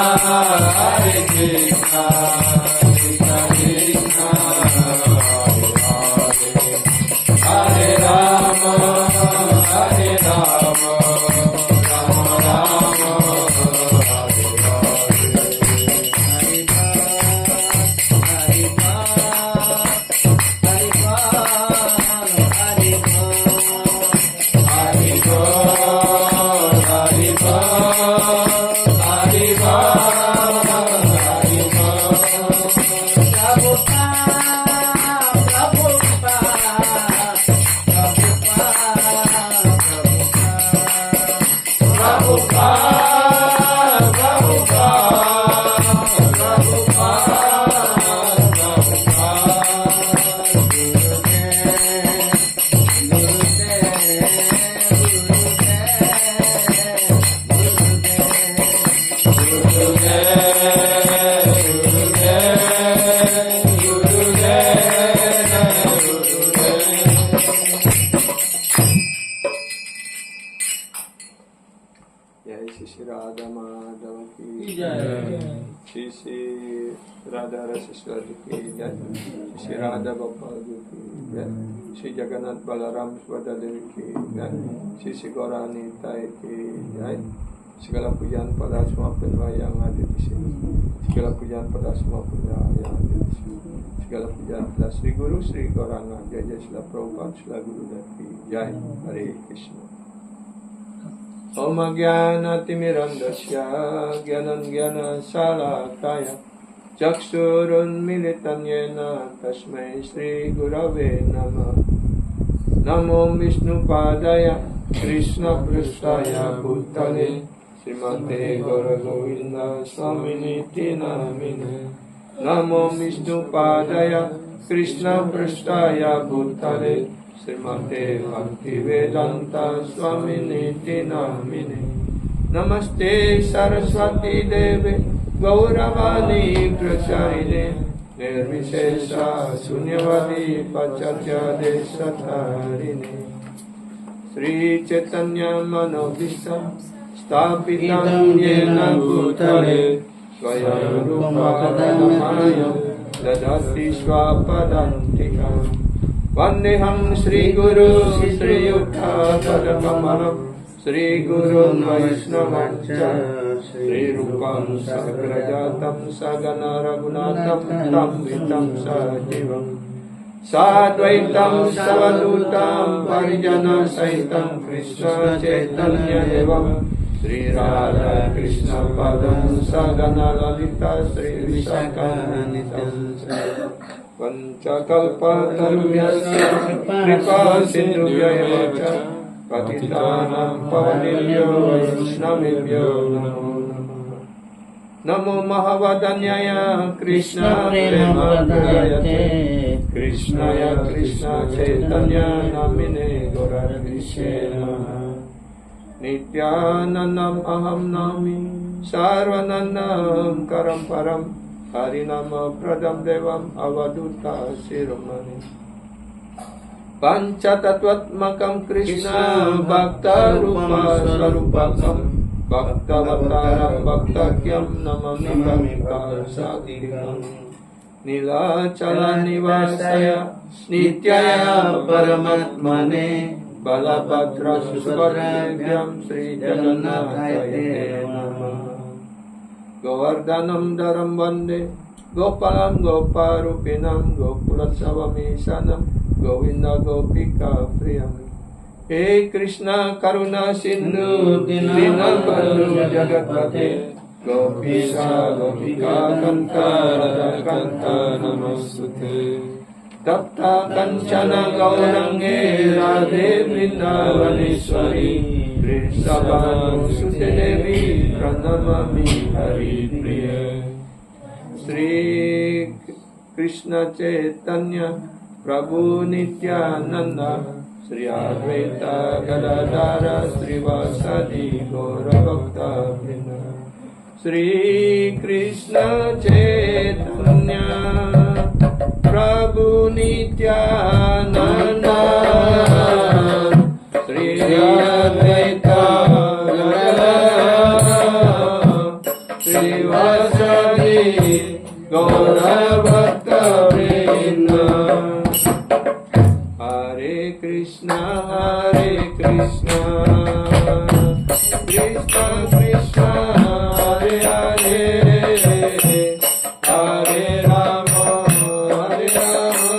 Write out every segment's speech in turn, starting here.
Hare Krishna, Krishna Krishna, Hare Hare, Hare Rama, Hare Rama, Rama Rama, Hare Shri Radha Gopal ki jai, Shri Jagannath Balaram Subhadra Devi ki jai, Shri Gaurani Nitai ki jai. Segala pujian pada semua penyembah yang ada di sini. Segala pujian pada semua penyembah yang ada di sini. Segala pujian pada Sri Guru Sri Gauranga Jai Jai Srila Prabhupada Srila Gurudev ki jai. Hare Krishna. Om Jnana Timirandasya Jnana Jnana Salakaya Chaksurun Militan Yena Tasmai Sri Gurave Namah. Namo Vishnu Padaya Krishna Prasthaya Bhutale Srimate Gaura Govinda Swaminiti Namine. Namo Vishnu Padaya Krishna Prasthaya Bhutale Srimate Bhaktivedanta Swaminiti Namine. Namaste Saraswati Deve Gauravani Pracharine Nirvishesha Sunyavadi Pachatya Desatarine. Sri Chaitanya Manobhisham Stapitam Yena Bhutale Swayam Rupa Kadamaya Dadati Swapadantikam. Vandeham Sri Guru Sri Yuddha Padakamalam Sri Guru Vaishnavaccha Sri Rupam Sagrajatam Sagana Raghunatam Tam Vitam Sajivam Sadvaitam Savadutam Parijana Saitam Krishna Chaitanya Devam Sri Radha Krishna Padam Sagana Lalita Sri Visakanitam Panchakalpa Tarubhyasya Kripa Sindhubhya Vacha Patitanam Pavanilyo Vaishnavibhyo Namo Namo Mahavadanyaya Krishna Premadayate Krishnaya Krishna Chaitanya Namine Gaurabhishe Namaha. Nityanandam Aham Nami Sarvanandam Karamparam Harinama Pradam Devam Avaduta Siromani. Panchatatvatmakam Krishna Bhakta Rupa Sarupakam Bhaktavataram Bhaktakyam Namami Bhaktasadikam. Nilachala Nivasaya Nityaya Paramatmane Balabhadra Subhadryam Sri Jagannathaya Namah. Govardhanam Dharam Vande Gopalam Goparupinam Gopulatsavamisanam Govinda Gopika Priyam. He Krishna Karuna Sindhu Dinabandhu Jagatpate Gopisa Gopika Kanta Radha Kanta Namastute. Tapta Kanchana Gaurange Radhe Vrindavaneshwari Vrindavan Sute Devi Pranamami Hari Priya. Sri Krishna Chaitanya Prabhu Nityananda Sri Advaita Gadadara Sri Vasadi Gaura Bhakta Vrinda. Sri Krishna Chaitanya Prabhu Nityananda Sri Advaita Gadadara Sri Srivasadi Gaura Bhakta Vrinda. Hare Krishna Krishna Krishna Hare Hare Hare Rama Hare Rama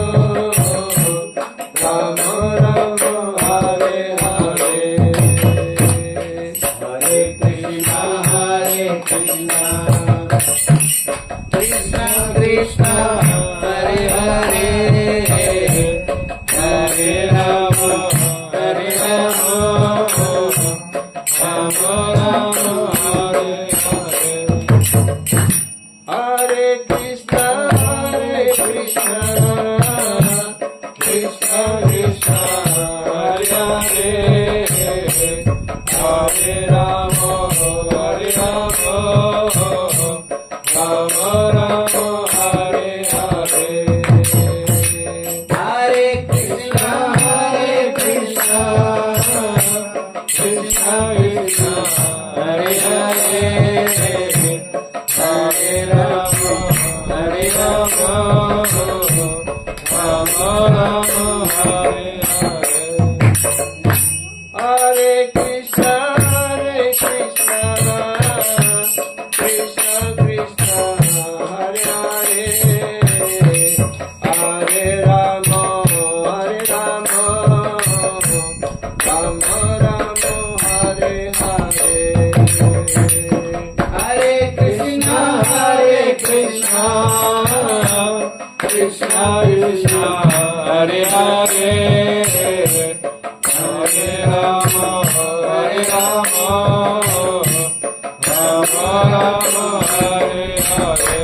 Rama Rama Hare Hare. Hare Krishna Krishna Krishna Hare Hare Hare Rama Hare Rama Rama Rama Hare Hare. Hare Krishna Krishna Krishna Hare Hare Hare Rama Hare Rama Rama Rama Hare Hare. Hare Krishna Krishna Krishna Hare Hare Hare Rama Hare Rama Rama Rama Hare Hare. Hare Krishna Krishna Krishna Krishna Hare Hare Hare Rama Hare Rama Rama Rama Hare Hare. Hare Krishna Krishna Krishna Hare Hare Hare Rama Hare Rama Rama Rama Hare Hare.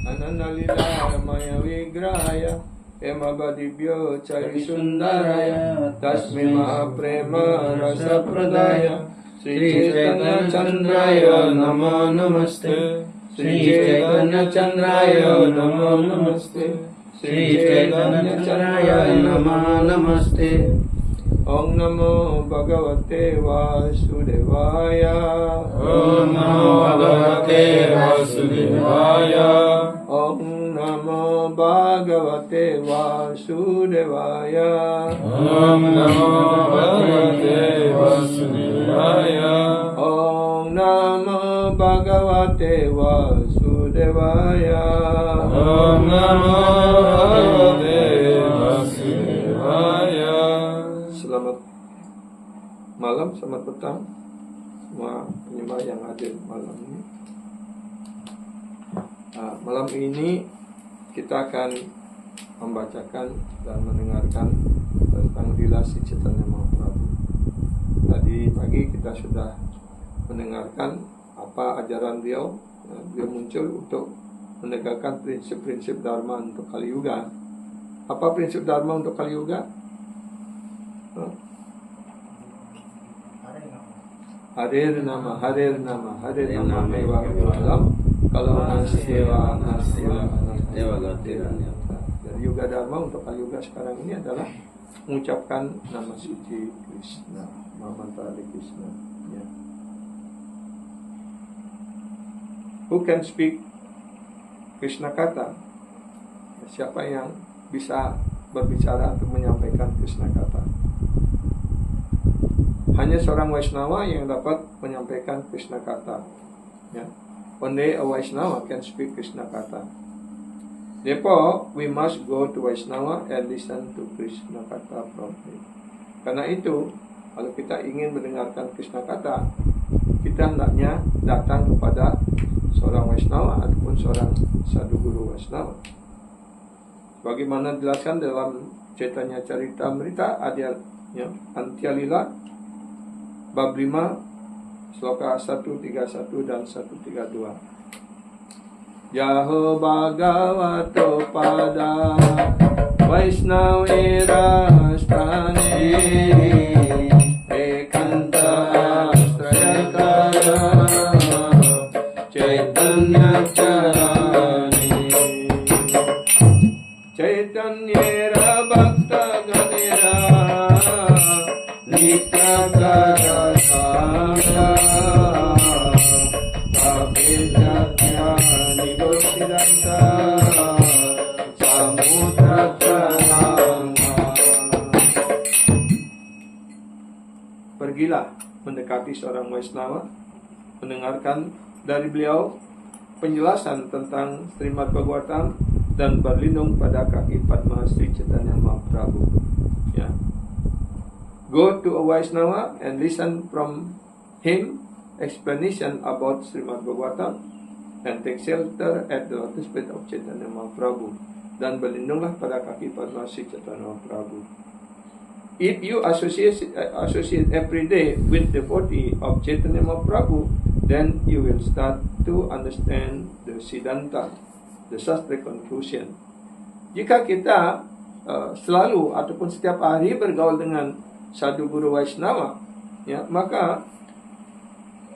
Ananda Lila Maya Vigrahaya Hemabadibhyo Chari Sundaraya Tasmi Mahaprema Rasa Pradaya Sri Chaitanya Chandraya Namo Namaste. Sri Chaitanya Chandraya Namo Namaste. Sri Chaitanya Chandraya Namo Namaste. Om Namo Bhagavate Vasudevaya. Om Namo Bhagavate Vasudevaya. Om Namo Bhagavate Vasudevaya. Om Namo Bhagavate Vasudevaya. Om Namo Bhagavate Vasudevaya. Om Namo Bhagavate Vasudevaya. Selamat malam, selamat petang semua penyembah yang hadir malam ini. Malam ini kita akan membacakan dan mendengarkan tentang Lila Sri Chaitanya Mahaprabhu. Tadi pagi kita sudah mendengarkan apa ajaran beliau. Beliau muncul untuk menegakkan prinsip-prinsip Dharma untuk Kali Yuga. Apa prinsip Dharma untuk Kali Yuga? Harir nama mewa alam kalau nasiwa dari Yuga Dharma untuk Kali Yuga sekarang ini adalah mengucapkan nama suci Krishna, mantra Krishna. Ya. Who can speak Krishna kata? Siapa yang bisa berbicara untuk menyampaikan Krishna kata? Hanya seorang Vaishnava yang dapat menyampaikan Krishna kata. Ya. Only a Vaishnava can speak Krishna kata. Therefore, we must go to Vaishnava and listen to Krishna kata from him. Karena itu, kalau kita ingin mendengarkan Krishna kata, kita hendaknya datang kepada seorang Vaishnava ataupun seorang sadhu guru Vaishnava. Bagaimana dijelaskan dalam Chaitanya Charitamrita Antya Lila bab 5 sloka 131 dan 132. Yaho Bhagavato Pada Vaishnavira Stane Ekanta Astrayakara Chaitanya Charani Chaitanyera Bhakta Ganera Nityakara Sangha Nibusiranta Samudra Pranama. Pergilah mendekati seorang Vaishnava, mendengarkan dari beliau penjelasan tentang Srimad Bhagavatam dan berlindung pada kaki Padma Sri Chaitanya Mahaprabhu. Ya. Go to a Vaishnava and listen from him explanation about Srimad Bhagavatam and take shelter at the lotus feet of Chaitanya Mahaprabhu, dan berlindunglah pada kaki Padma Sri Chaitanya Mahaprabhu. If you associate every day with the devotee of Chaitanya Mahaprabhu, then you will start to understand the Siddhanta, the Shastra conclusion. Jika kita selalu ataupun setiap hari bergaul dengan sadhu guru Vaishnava, ya, maka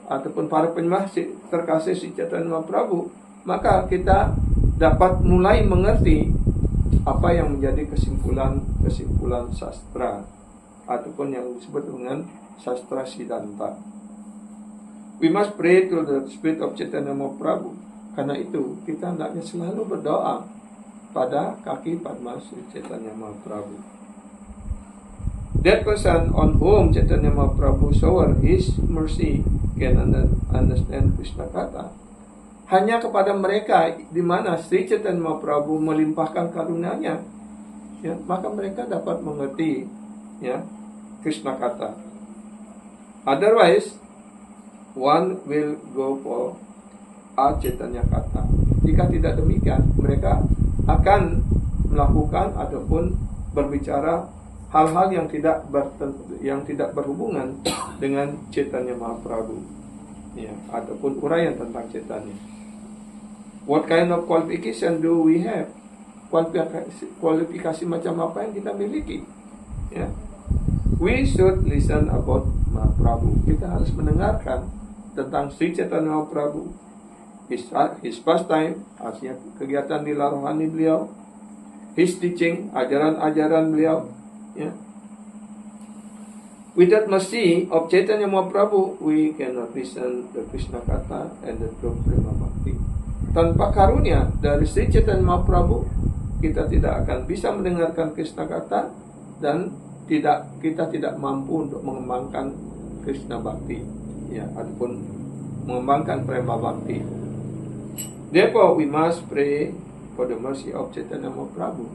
ataupun para penyembah terkasih Sri Chaitanya Mahaprabhu, maka kita dapat mulai mengerti apa yang menjadi kesimpulan sastra ataupun yang disebut dengan sastra Siddhanta. We must pray to the spirit of Chaitanya Mahaprabhu. Karena itu kita hendaknya selalu berdoa pada kaki Padma Sri Chaitanya Mahaprabhu. That person on whom Chaitanya Mahaprabhu shower his mercy can understand Krishna Katha. Hanya kepada mereka di mana Sri Chaitanya Mahaprabhu melimpahkan karunia-Nya, ya, maka mereka dapat mengerti, ya, Krishna Katha. Otherwise, one will go for a Chaitanya Katha. Jika tidak demikian, mereka akan melakukan ataupun berbicara hal-hal yang tidak berhubungan dengan Chaitanya Mahaprabhu, ya, ataupun uraian tentang Chaitanya. What kind of qualification do we have? Kualifikasi macam apa yang kita miliki? Ya. We should listen about Mahaprabhu. Kita harus mendengarkan tentang Sri Chaitanya Mahaprabhu, his pastime, artinya kegiatan di rohani beliau, his teaching, ajaran-ajaran beliau, ya. Without mercy of Chaitanya Mahaprabhu, we cannot listen the Krishna Katha and the true Prema Bhakti. Tanpa karunia dari Sri Chaitanya Mahaprabhu, kita tidak akan bisa mendengarkan Krishna Katha dan kita tidak mampu untuk mengembangkan Krishna Bhakti, ya, ataupun mengembangkan Prema Bhakti. Therefore, we must pray for the mercy of Chaitanya Mahaprabhu.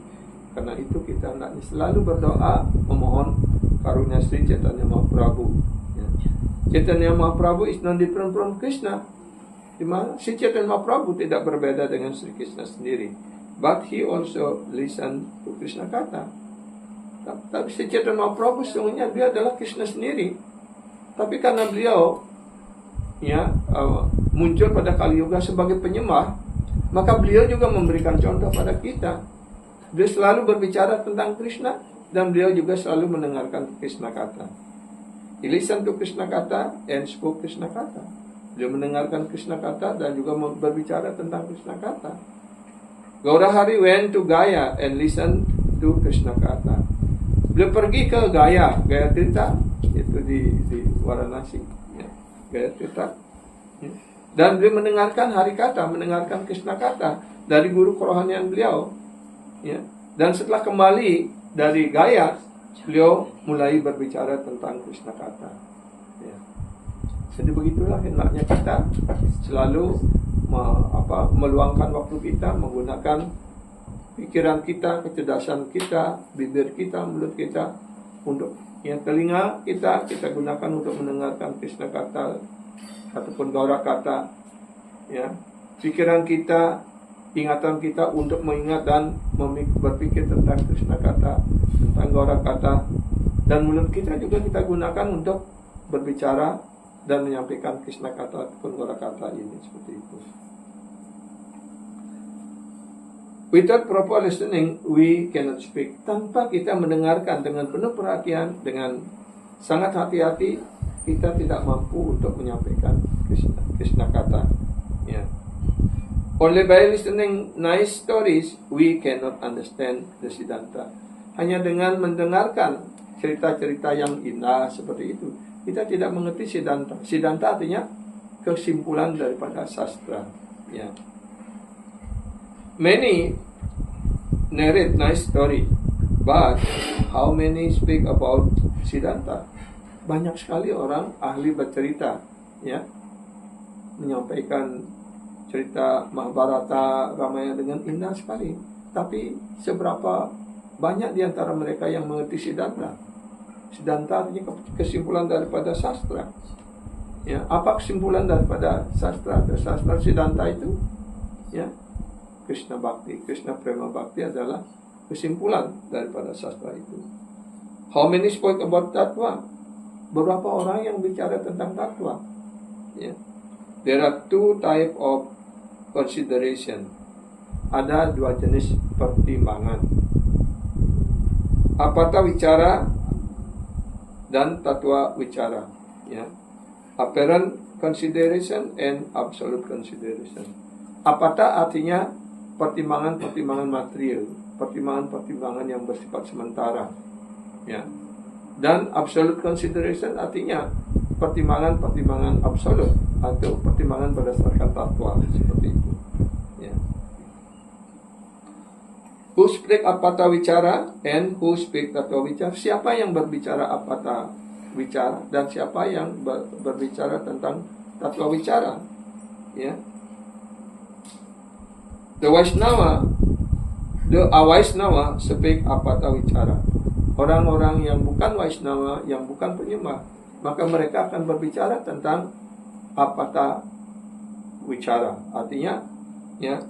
Karena itu kita hendaknya selalu berdoa memohon karunia Sri Chaitanya Mahaprabhu. Ya. Chaitanya Mahaprabhu is non different from Krishna. Di mana Sri Chaitanya Mahaprabhu tidak berbeda dengan Sri Krishna sendiri. But he also listen to Krishna Katha. Tapi Sri Chaitanya Mahaprabhu sesungguhnya dia adalah Krishna sendiri. Tapi karena beliau, ya, muncul pada Kali Yuga sebagai penyembah, maka beliau juga memberikan contoh pada kita. Beliau selalu berbicara tentang Krishna dan beliau juga selalu mendengarkan Krishna Katha. He listened to Krishna Katha and spoke Krishna Katha. Beliau mendengarkan Krishna Katha dan juga berbicara tentang Krishna Katha. Gaurahari went to Gaya and listened to Krishna Katha. Beliau pergi ke Gaya Tirtha, itu di Varanasi, ya, Gaya Tirtha. Ya. Dan beliau mendengarkan Harikatha, mendengarkan Krishna Katha dari guru kerohanian beliau. Ya. Dan setelah kembali dari Gaya, beliau mulai berbicara tentang Krishna Katha. Ya. Jadi begitulah hendaknya kita selalu meluangkan waktu kita, menggunakan pikiran kita, kecerdasan kita, bibir kita, mulut kita, untuk, ya, telinga kita gunakan untuk mendengarkan Krishna Katha ataupun Gaura Katha, ya. Pikiran kita, ingatan kita untuk mengingat dan berpikir tentang Krishna Katha, tentang Gaura Katha, dan mulut kita juga kita gunakan untuk berbicara dan menyampaikan Krishna Katha ataupun Gaura Katha ini, seperti itu. Without proper listening, we cannot speak. Tanpa kita mendengarkan dengan penuh perhatian, dengan sangat hati-hati, kita tidak mampu untuk menyampaikan Krishna Katha. Ya. Only by listening nice stories, we cannot understand the Siddhanta. Hanya dengan mendengarkan cerita-cerita yang indah seperti itu, kita tidak mengerti Siddhanta. Siddhanta artinya kesimpulan daripada sastra. Ya. Many narrate nice story, but how many speak about Siddhanta? Banyak sekali orang ahli bercerita, ya, menyampaikan cerita Mahabharata, Ramayana dengan indah sekali. Tapi seberapa banyak di antara mereka yang mengerti Siddhanta? Siddhanta artinya kesimpulan daripada sastra. Ya, apa kesimpulan daripada sastra? Sastra Siddhanta itu, ya, Krishna Bhakti, Krishna Prema Bhakti adalah kesimpulan daripada sastra itu. How many spoke about tatwa? Berapa orang yang bicara tentang tatwa? Ya. There are two type of consideration. Ada dua jenis pertimbangan. Apata wicara dan tatwa wicara. Ya. Apparent consideration and absolute consideration. Apata artinya pertimbangan-pertimbangan material, pertimbangan-pertimbangan yang bersifat sementara, ya. Dan absolute consideration artinya pertimbangan-pertimbangan absolut atau pertimbangan berdasarkan tatwa, seperti itu, ya. Who speak apata wicara and who speak tatwa wicara? Siapa yang berbicara apata wicara dan siapa yang berbicara tentang tatwa wicara, ya. The Vaishnava speak apata wicara. Orang-orang yang bukan Vaishnava, yang bukan penyembah, maka mereka akan berbicara tentang apata wicara. Artinya, ya,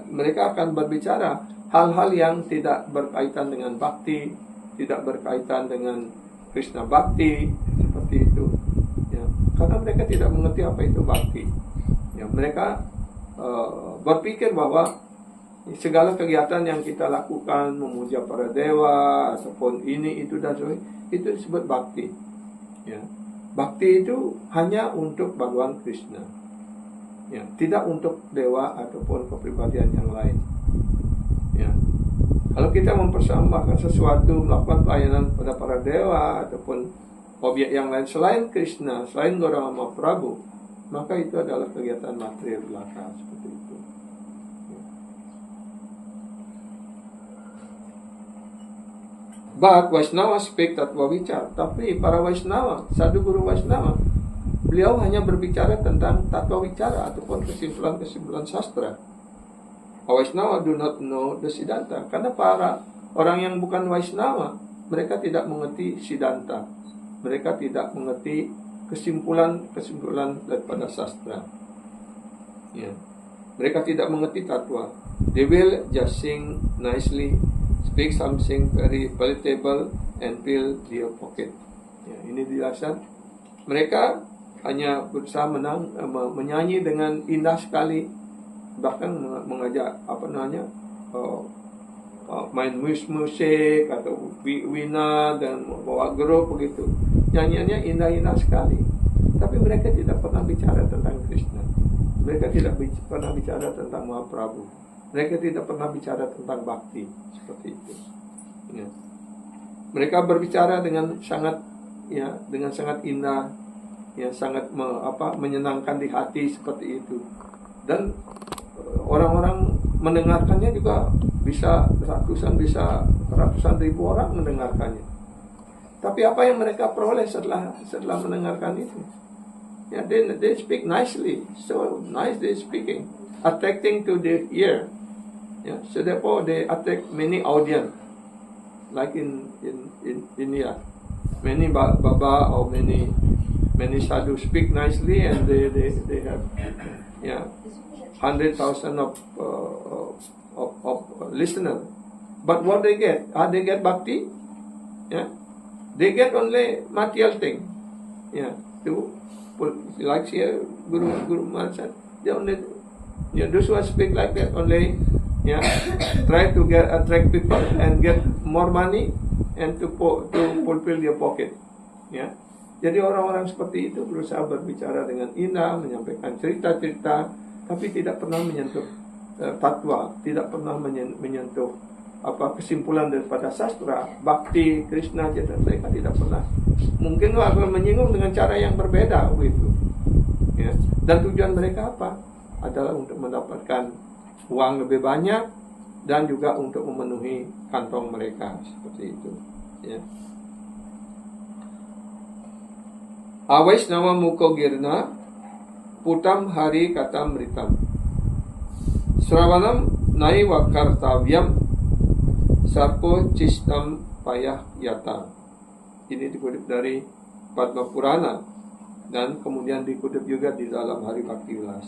mereka akan berbicara hal-hal yang tidak berkaitan dengan bhakti, tidak berkaitan dengan Krishna Bhakti, seperti itu. Ya, karena mereka tidak mengerti apa itu bhakti. Ya, mereka berpikir bahwa segala kegiatan yang kita lakukan, memuja para dewa ataupun ini itu dan sebagainya, itu disebut bhakti. Ya. Bhakti itu hanya untuk Bhagawan Krishna, ya, tidak untuk dewa ataupun kepribadian yang lain. Ya. Kalau kita mempersembahkan sesuatu, melakukan pelayanan pada para dewa ataupun objek yang lain selain Krishna, selain Gauranga Mahaprabhu, maka itu adalah kegiatan material belaka, seperti itu. But Vaishnava speak tatwa wicara. Tapi para Vaishnava, Sadhu Guru Vaishnava, beliau hanya berbicara tentang tatwa wicara ataupun kesimpulan-kesimpulan sastra. Vaishnava do not know the Siddhanta. Karena para orang yang bukan Vaishnava, mereka tidak mengerti Siddhanta. Mereka tidak mengerti kesimpulan daripada sastra. Ya. Mereka tidak mengerti tatwa. They will just sing nicely, speak something very palatable, and fill their pocket. Ya, ini dijelaskan. Mereka hanya berusaha menyanyi dengan indah sekali, bahkan mengajak main musik atau wina dan bawa grup begitu. Nyanyiannya indah-indah sekali, tapi mereka tidak pernah bicara tentang Krishna. Mereka tidak pernah bicara tentang Mahaprabhu. Mereka tidak pernah bicara tentang bhakti, seperti itu. Ya. Mereka berbicara dengan sangat indah, ya, sangat menyenangkan di hati, seperti itu. Dan orang-orang mendengarkannya juga bisa ratusan ribu orang mendengarkannya. Tapi apa yang mereka peroleh setelah mendengarkan itu? Ya, they speak nicely, so nice they speaking, attracting to the ear. Yeah, so therefore they attract many audience, like in India, many Baba or many sadhu speak nicely, and they have 100,000 of listeners. But what they get? They get bhakti. Yeah, they get only material thing. Yeah, like here Guru Maharaj said, they only, those who speak like that only. Ya, try to attract people and get more money and to fulfill your pocket. Ya, jadi orang-orang seperti itu berusaha berbicara dengan indah, menyampaikan cerita-cerita, tapi tidak pernah menyentuh tatwa, tidak pernah menyentuh kesimpulan daripada sastra, bhakti, Krishna, jadi mereka tidak pernah. Mungkin akan menyinggung dengan cara yang berbeda begitu. Ya. Dan tujuan mereka apa? Adalah untuk mendapatkan uang lebih banyak dan juga untuk memenuhi kantong mereka, seperti itu. Ya. Avaishnava muko girna putam hari katam mritam Sravanam naiva kartavyam sarpo cistam payah yata. Ini dikutip dari Padma Purana dan kemudian dikutip juga di dalam Hari Bhakti Vilas.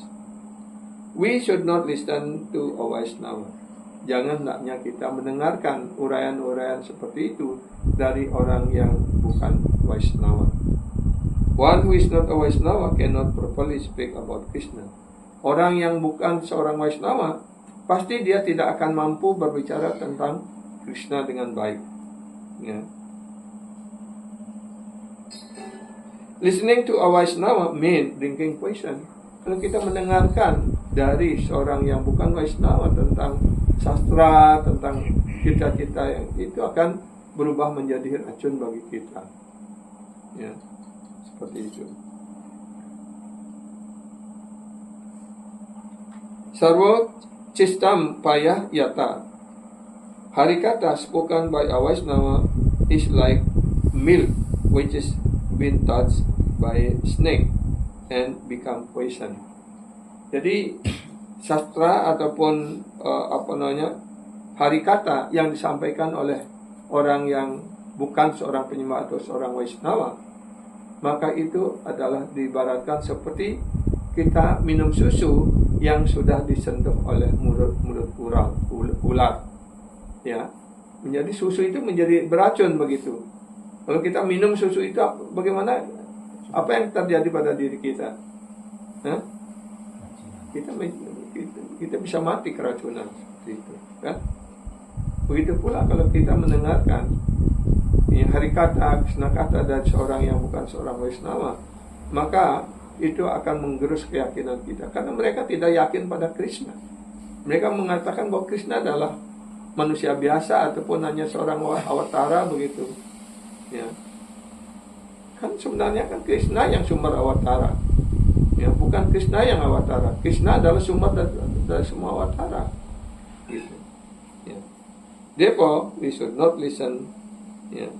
We should not listen to a Vaishnava. Jangan hendaknya kita mendengarkan uraian-uraian seperti itu dari orang yang bukan Vaishnava. One who is not a Vaishnava cannot properly speak about Krishna. Orang yang bukan seorang Vaishnava, pasti dia tidak akan mampu berbicara tentang Krishna dengan baik. Ya. Listening to a Vaishnava mean drinking poison. Kalau kita mendengarkan dari seorang yang bukan Vaishnava tentang sastra, tentang cita-cita yang itu akan berubah menjadi racun bagi kita. Ya, seperti itu. Sarvo cistam payah yata. Harikata spoken by a Vaishnava is like milk which is been touched by a snake and become poison. Jadi sastra ataupun harikata yang disampaikan oleh orang yang bukan seorang penyembah atau seorang Vaishnava, maka itu adalah diibaratkan seperti kita minum susu yang sudah disentuh oleh mulut ular. Ya, menjadi susu itu menjadi beracun begitu. Kalau kita minum susu itu, bagaimana? Apa yang terjadi pada diri kita? Hah? Kita bisa mati keracunan seperti itu, kan? Begitu pula kalau kita mendengarkan harikata, krishnakata dari seorang yang bukan seorang Vaishnava, maka itu akan menggerus keyakinan kita, karena mereka tidak yakin pada Krishna. Mereka mengatakan bahwa Krishna adalah manusia biasa ataupun hanya seorang awatara begitu. Ya. Kan sebenarnya kan Krishna yang sumber awatara. Ya, bukan Krishna yang awatara. Krishna adalah sumber dari semua awatara. Gitu. Ya. Therefore, we should not listen, ya,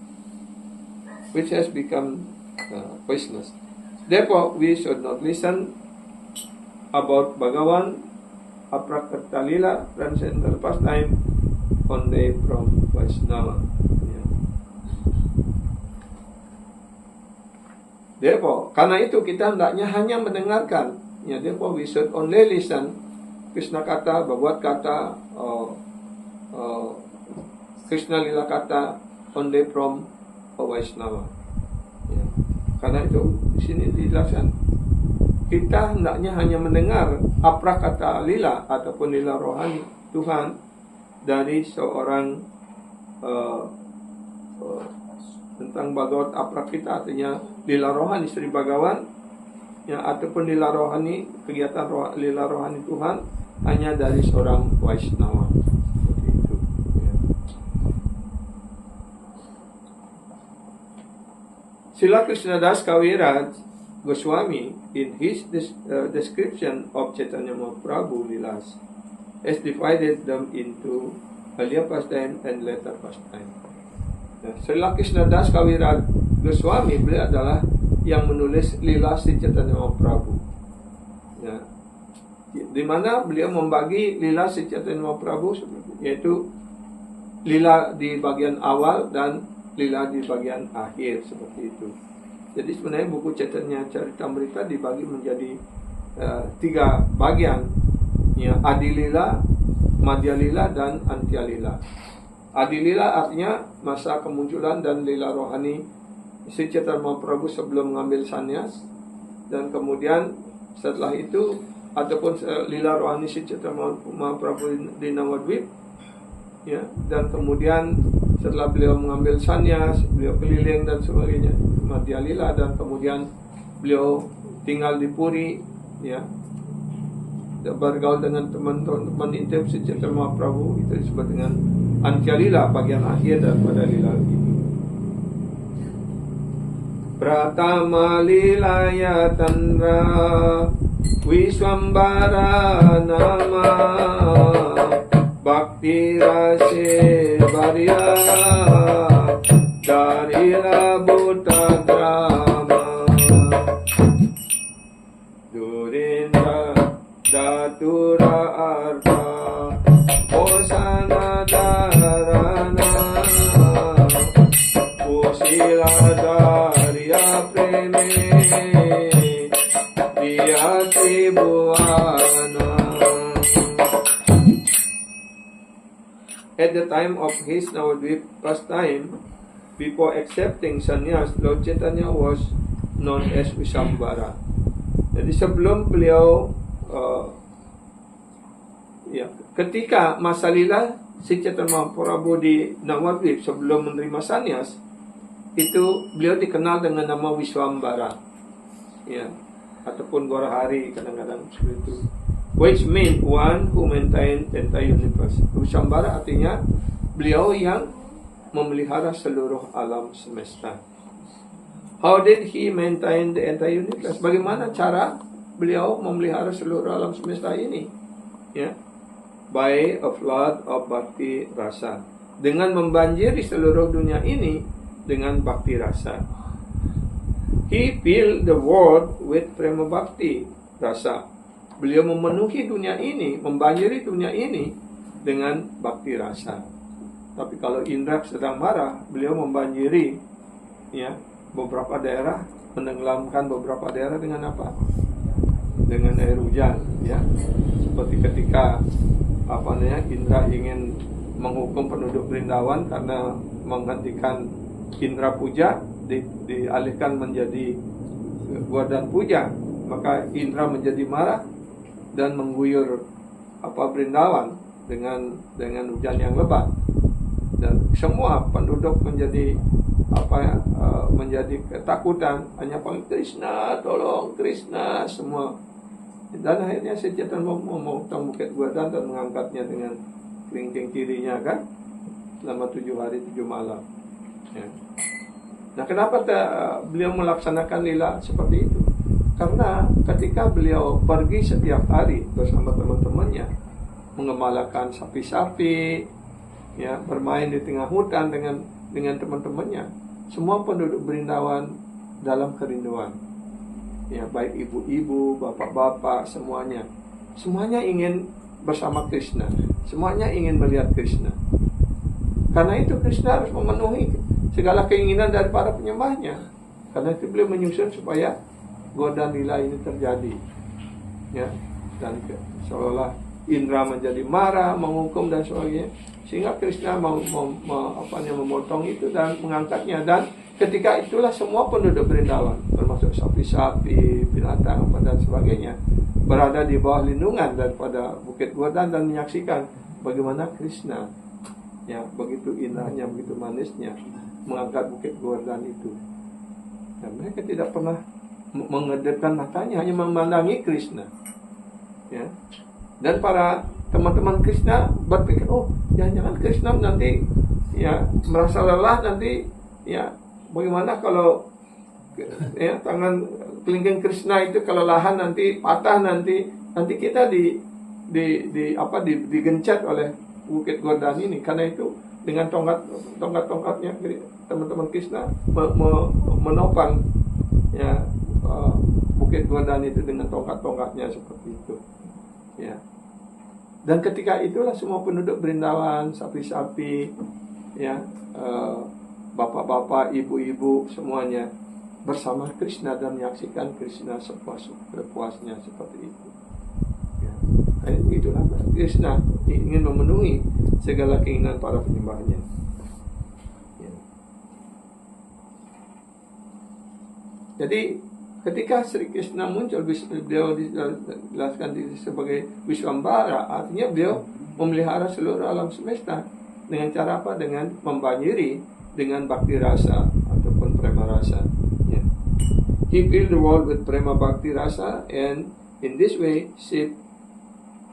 which has become poisonous. Therefore, we should not listen about Bhagavan, Aprakrita Lila, transcendental pastime, only from Vaishnava. Therefore, karena itu kita hendaknya hanya mendengarkan. Ya, therefore we should only listen Krishna kata, Bhagavad kata, Krishna lila kata, only from Vaishnava. Ya. Karena itu di sini dijelaskan kita hendaknya hanya mendengar aprakata lila ataupun lila rohani Tuhan dari seorang tentang Bhagavad Aprakita, artinya lila rohani Sri Bhagawan, ya, ataupun lila rohani, kegiatan lila rohani Tuhan hanya dari seorang Vaishnava. Seperti itu. Ya. Srila Krishnadas Kaviraj Goswami in his description of Chaitanya Mahaprabhu Lilas has divided them into earlier pastime and later pastime. Srila Krishnadas Kaviraj Goswami, beliau adalah yang menulis lila Sri Chaitanya Mahaprabhu. Ya. Di mana beliau membagi lila Sri Chaitanya Mahaprabhu, yaitu lila di bagian awal dan lila di bagian akhir, seperti itu. Jadi sebenarnya buku Chaitanya Charitamrita dibagi menjadi 3 bagian, ya, Adilila, Madhyalila, dan Antyalila. Adilila artinya masa kemunculan dan lila rohani Sri Chaitanya Mahaprabhu sebelum mengambil sannyas, dan kemudian setelah itu ataupun lila rohani Sri Chaitanya Mahaprabhu di Navadvip, ya, dan kemudian setelah beliau mengambil sannyas, beliau keliling dan sebagainya, Madhyalila, dan kemudian beliau tinggal di Puri, ya, bergaul dengan teman-teman intim Sri Chaitanya Mahaprabhu, itu disebut dengan Antyalila, bagian akhir daripada lila ini. Pratama lilaya tandra Wiswambara nama Bhakti Rase Bharya Darila Buddha Drama Durindra Datura Artha Osana Dharana Usila Darya Preme Diyati Bhuana. At the time of his Navadvip pastime, before accepting sannyas, Lord Chaitanya was known as Visambara. Jadi sebelum beliau ketika masa lila si Chaitanya Mahaprabhu di Navadvip sebelum menerima sannyas, itu beliau dikenal dengan nama Viswambara, ya, ataupun Gorahari kadang-kadang seperti itu. Which mean one who maintain the entire universe. Viswambara artinya beliau yang memelihara seluruh alam semesta. How did he maintain the entire universe? Bagaimana cara beliau memelihara seluruh alam semesta ini? Ya, by a flood of bhakti rasa. Dengan membanjiri seluruh dunia ini dengan bhakti rasa. He filled the world with prema bhakti rasa. Beliau memenuhi dunia ini, membanjiri dunia ini dengan bhakti rasa. Tapi kalau Indra sedang marah, beliau membanjiri, ya, beberapa daerah, menenggelamkan beberapa daerah dengan apa? Dengan air hujan, ya. Seperti ketika Indra ingin menghukum penduduk Vrindavan karena menghentikan Indra puja, dialihkan menjadi Govardhan puja, maka Indra menjadi marah dan mengguyur Vrindavan dengan hujan yang lebat, dan semua penduduk menjadi menjadi ketakutan, hanya panggil Krishna, tolong Krishna semua. Dan akhirnya si Chaitanya memotong bukit Govardhan dan mengangkatnya dengan kelingking kirinya, kan, selama 7 hari 7 malam, ya. Nah, kenapa beliau melaksanakan lila seperti itu? Karena ketika beliau pergi setiap hari bersama teman-temannya, mengembalakan sapi-sapi, ya, bermain di tengah hutan dengan teman-temannya, semua penduduk Vrindavan dalam kerinduan, ya, baik ibu-ibu, bapak-bapak, semuanya ingin bersama Krishna, semuanya ingin melihat Krishna. Karena itu Krishna harus memenuhi segala keinginan dari para penyembahnya. Karena itu beliau menyusun supaya Govardhan lila ini terjadi, ya, dan seolah Indra menjadi marah, menghukum dan sebagainya, sehingga Krishna memotong itu dan mengangkatnya. Dan ketika itulah semua penduduk Vrindavan, termasuk sapi-sapi, binatang dan sebagainya, berada di bawah lindungan daripada bukit Govardhan dan menyaksikan bagaimana Krishna, ya, begitu indahnya, begitu manisnya mengangkat bukit Govardhan itu. Dan mereka tidak pernah mengedipkan matanya, hanya memandangi Krishna, ya. Dan para teman-teman Krishna berpikir, oh, jangan-jangan Krishna nanti, ya, merasa lelah nanti, ya, bagaimana kalau, ya, tangan kelingking Krishna itu kelelahan nanti patah, nanti kita digencet oleh bukit Govardhan ini. Karena itu dengan tongkat-tongkatnya teman-teman Krishna menopang, ya, bukit Govardhan itu dengan tongkat-tongkatnya seperti itu, ya. Dan ketika itulah semua penduduk Vrindavan, sapi-sapi, ya, bapak-bapak, ibu-ibu, semuanya bersama Krishna dan menyaksikan Krishna sepuasnya seperti itu, ya. Dan itulah Krishna ingin memenuhi segala keinginan para penyembahnya, ya. Jadi ketika Sri Krishna muncul, beliau dijelaskan sebagai Viswambara, artinya beliau memelihara seluruh alam semesta dengan cara apa? Dengan membanjiri dengan bhakti rasa ataupun prema rasa, ya. He filled the world with prema bhakti rasa, and in this way sheep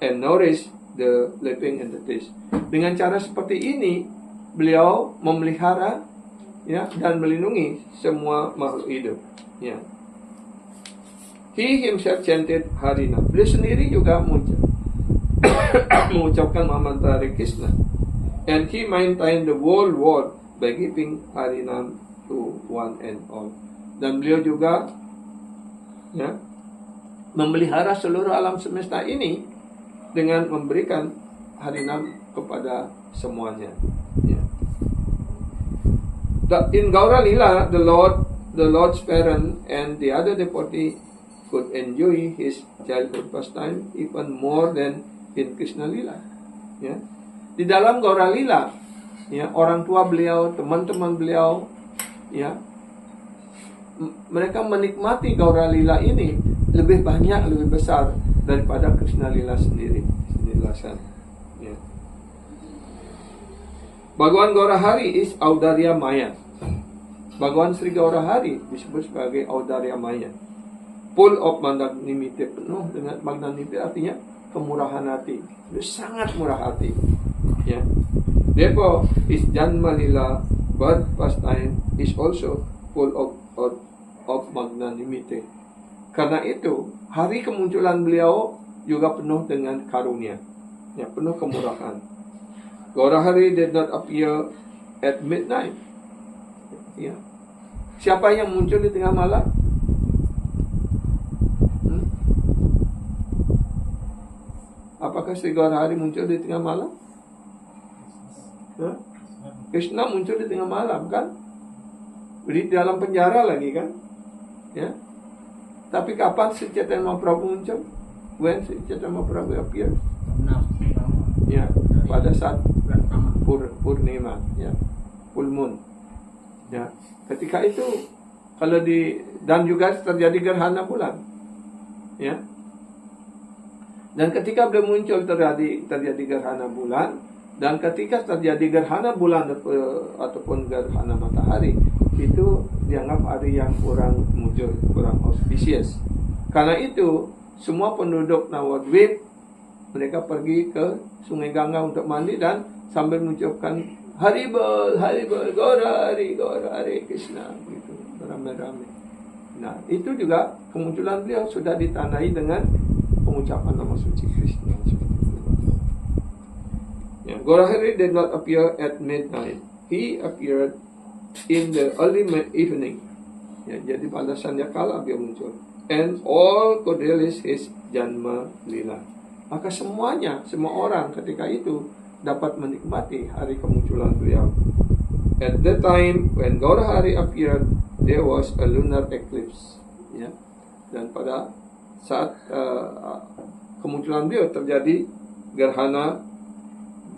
and nourish the living entities. Dengan cara seperti ini beliau memelihara, ya, dan melindungi semua makhluk hidup, ya. He himself chanted Harinam. Beliau sendiri juga mengucapkan mantra Hare Krishna. And he maintained the whole world by giving Harinam to one and all. Dan beliau juga memelihara seluruh alam semesta ini dengan memberikan Harinam kepada semuanya. In Gaura Lila, the Lord's parent and the other devotee could enjoy his childhood pastime even more than in Krishna Lila. Di dalam Gaura Lila, orang tua beliau, teman-teman beliau, mereka menikmati Gaura Lila ini lebih banyak, lebih besar daripada Krishna Lila sendiri. Bhagawan Gaurahari is Audarya Maya. Bhagawan Sri Gaurahari disebut sebagai Audarya Maya. Full of magnanimity, penuh dengan magnanimity, artinya kemurahan hati. Dia sangat murah hati. Therefore, his Janma Lila, birth pastime, is also full of magnanimity. Karena itu, hari kemunculan beliau juga penuh dengan karunia, penuh kemurahan. Gaurahari did not appear at midnight. Siapa yang muncul di tengah malam? Apakah Sri Gaurahari muncul di tengah malam? Krishna muncul di tengah malam, kan? Di dalam penjara lagi, kan? Tapi kapan Sri Chaitanya Mahaprabhu muncul? When Sri Chaitanya Mahaprabhu appeared? Pada saat Purnima, full moon. Ketika itu, dan juga terjadi gerhana bulan. Dan ketika beliau muncul terjadi gerhana bulan, dan ketika terjadi gerhana bulan ataupun gerhana matahari, itu dianggap hari yang kurang mujur, kurang auspicious. Karena itu, semua penduduk Nawadwip, mereka pergi ke Sungai Gangga untuk mandi dan sambil mengucapkan Haribol, Haribol, Gaura Hari Krishna, gitu, beramai-ramai. Nah, itu juga kemunculan beliau sudah ditandai dengan pengucapan nama suci Krishna. Gaura Hari did not appear at midnight. He appeared in the early evening. Jadi pada sandyakala beliau muncul. And all could realize his Janma Lila. Maka semua orang ketika itu dapat menikmati hari kemunculan beliau. At that time, when Gaurahari appeared, there was a lunar eclipse. Dan pada saat kemunculan beliau terjadi gerhana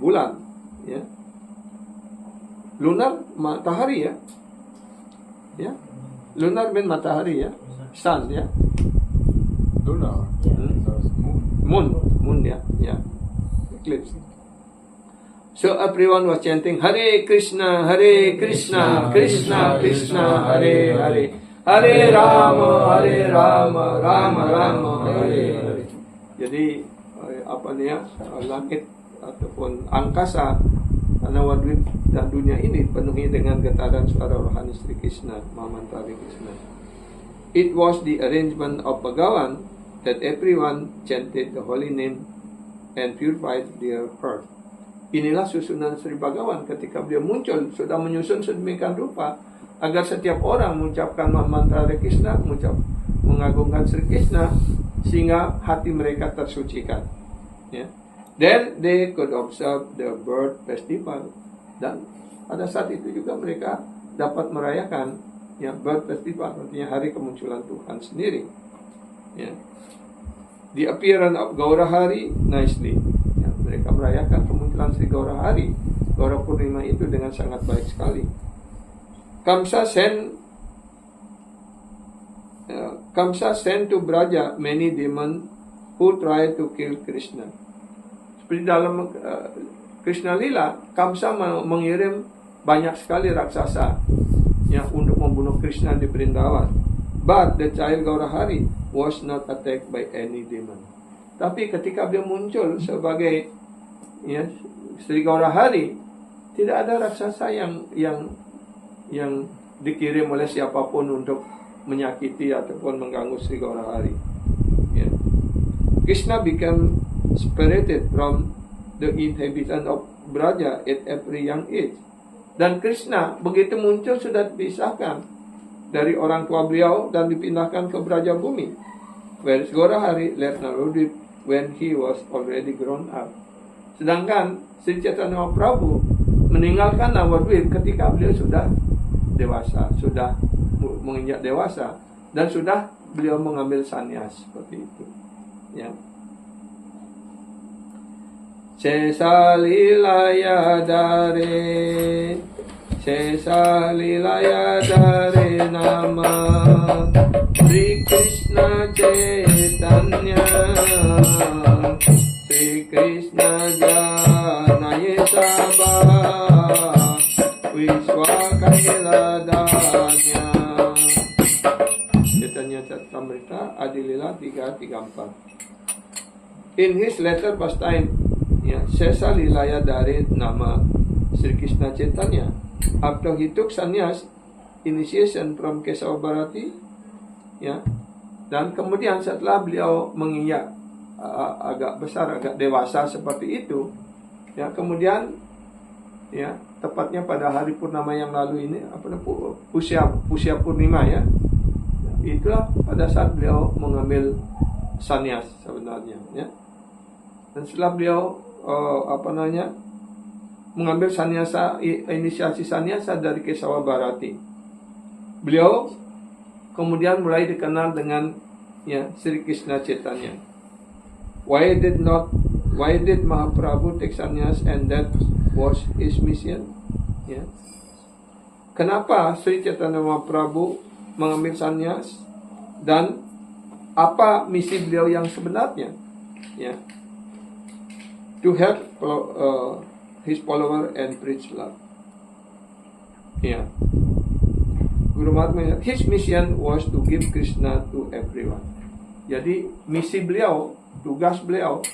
bulan. Lunar matahari, lunar mean matahari, sun, Lunar. Moon, eclipse. So everyone was chanting Hare Krishna, Krishna Krishna, Hare Hare, Hare Rama, Rama Rama, Hare Hare. Jadi langit ataupun angkasa, Nawadwip dan dunia ini penuhi dengan getaran suara rohani Sri Krishna, mantra Hare Krishna. It was the arrangement of Bhagavan that everyone chanted the holy name and purified their heart. Inilah susunan Sri Bhagavan ketika beliau muncul, sudah menyusun sedemikian rupa agar setiap orang mengucapkan mantra Hare Krishna, mengagungkan Sri Krishna, sehingga hati mereka tersucikan. Then they could observe the birth festival, dan pada saat itu juga mereka dapat merayakan birth festival, artinya hari kemunculan Tuhan sendiri. The appearance of Gaurahari nicely. Mereka merayakan kemunculan Sri Gaurahari, Gaura Purnima itu dengan sangat baik sekali. Kamsa sent to Braja many demons who tried to kill Krishna. Seperti dalam Krishna Lila, Kamsa mengirim banyak sekali raksasa untuk membunuh Krishna di Vrindavan. But the child Gaurahari was not attacked by any demon. Tapi ketika dia muncul sebagai Sri Gaurahari, tidak ada raksasa yang dikirim oleh siapapun untuk menyakiti ataupun mengganggu Sri Gaurahari. Ya. Krishna became separated from the inhabitant of Braja at every young age. Dan Krishna begitu muncul sudah dipisahkan dari orang tua beliau dan dipindahkan ke Braja Bumi. Whereas Gaurahari left Navadvip when he was already grown up. Sedangkan Sri Chaitanya Mahaprabhu meninggalkan Navadvip ketika beliau sudah dewasa, sudah menginjak dewasa, dan sudah beliau mengambil sannyas seperti itu. Ya. Sesalilaya dare, Sesalilaya dare nama Sri Krishna Chaitanya, Sri Krishna Janaye Sabha Vishwa Kailadanya. Chaitanya Charitamrita Adilila 3:34. In his later pastime, Sesa Lilaya dari nama Sri Krishna Chaitanya, after he took sannyas, initiation from Kesava Bharati, dan kemudian setelah beliau menginjak agak besar, agak dewasa seperti itu, kemudian tepatnya pada hari purnama yang lalu ini, Pusya Purnima, itulah pada saat beliau mengambil sannyas sebenarnya, dan setelah beliau mengambil sannyasa, inisiasi sannyasa dari Kesava Bharati, beliau kemudian mulai dikenal dengan Sri Krishna Chaitanya. Why did Mahaprabhu take sannyas and that was his mission? Kenapa Sri Chaitanya Mahaprabhu mengambil sannyas dan apa misi beliau yang sebenarnya? To help his follower and preach love. Guru Mahatma, his mission was to give Krishna to everyone. Jadi misi beliau, tugas beliau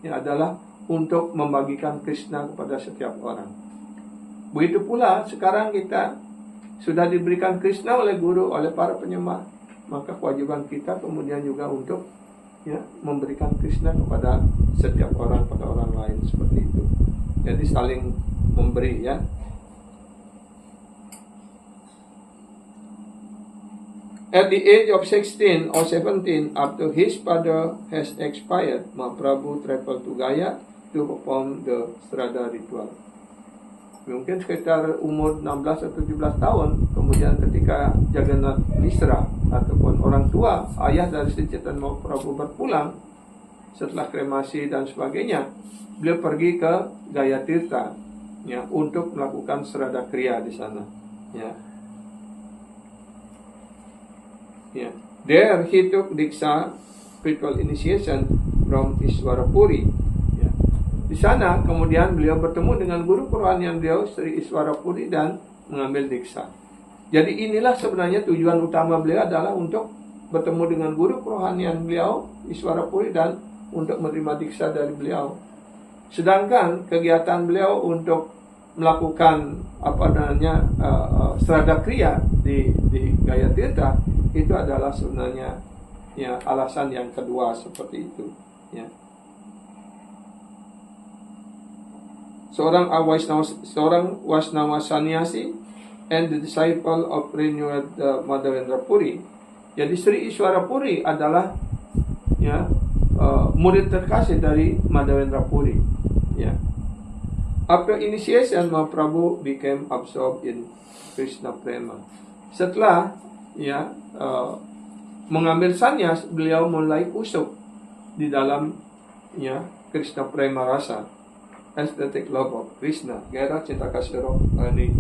adalah untuk membagikan Krishna kepada setiap orang. Begitu pula sekarang kita sudah diberikan Krishna oleh guru, oleh para penyembah, maka kewajiban kita kemudian juga untuk memberikan Krishna kepada setiap orang, pada orang lain, seperti itu. Jadi saling memberi, At the age of 16 or 17, after his father has expired, Mahaprabhu traveled to Gaya to perform the Sraddha ritual. Mungkin sekitar umur 16 atau 17 tahun, kemudian ketika Jagannath Misra ataupun orang tua, ayah dari Sri Chaitanya Mahaprabhu berpulang setelah kremasi dan sebagainya, beliau pergi ke Gaya Tirta untuk melakukan Sraddha Kriya di sana. There he took Diksha, spiritual initiation from Iswarapuri. Di sana kemudian beliau bertemu dengan guru kerohanian beliau Sri Iswarapuri dan mengambil Diksha. Jadi inilah sebenarnya tujuan utama beliau adalah untuk bertemu dengan guru kerohanian beliau Iswarapuri dan untuk menerima Diksha dari beliau. Sedangkan kegiatan beliau untuk melakukan Sraddha Kriya di Gaya Tirta itu adalah sebenarnya alasan yang kedua seperti itu. Seorang Vaishnava Sannyasi and the disciple of renewed Madhavendra Puri. Jadi Sri Iswarapuri adalah murid terkasih dari Madhavendra Puri. After initiation, Mahaprabhu became absorbed in Krishna Prema. Setelah mengambil sannyas, beliau mulai kusuk di dalam Krishna Prema rasa, aesthetic love of Krishna, gairah cinta kasih rohani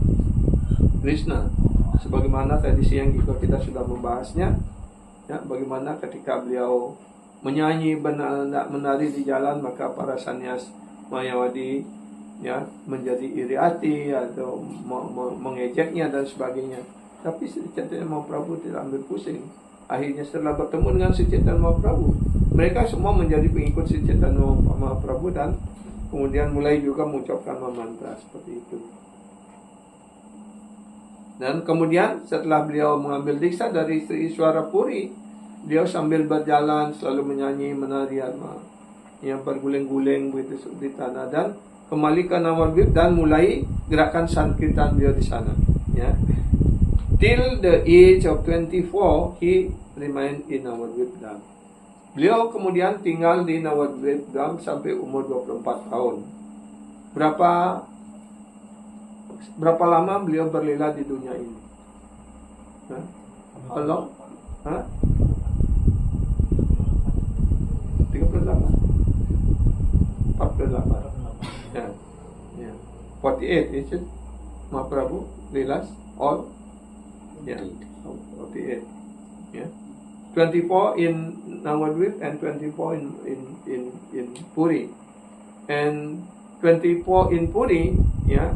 Krishna. Sebagaimana tadi siang juga kita sudah membahasnya, bagaimana ketika beliau menyanyi, menari di jalan, maka para sannyas Mayawadi menjadi iri hati atau mengejeknya dan sebagainya. Tapi Sri Chaitanya Mahaprabhu tidak ambil pusing. Akhirnya setelah bertemu dengan Sri Chaitanya Mahaprabhu, mereka semua menjadi pengikut Sri Chaitanya Mahaprabhu dan kemudian mulai juga mengucapkan mantra seperti itu. Dan kemudian setelah beliau mengambil diksa dari Sri Iswara Puri, beliau sambil berjalan selalu menyanyi, menari, yang berguling-guling begitu di tanah, dan kembali ke Navadvip dan mulai gerakan Sankirtan beliau di sana. Ya. Till the age of 24, he remained in Navadvip Dham. Beliau kemudian tinggal di Navadvip Dham sampai umur 24 tahun. Berapa lama beliau berlila di dunia ini? Allah? 38. 48. Ya. 48, is it? Mahaprabhu Lilas all? Ya. 48. Ya. 24 in Navadvip and 24 in Puri. And 24 in Puri, yeah.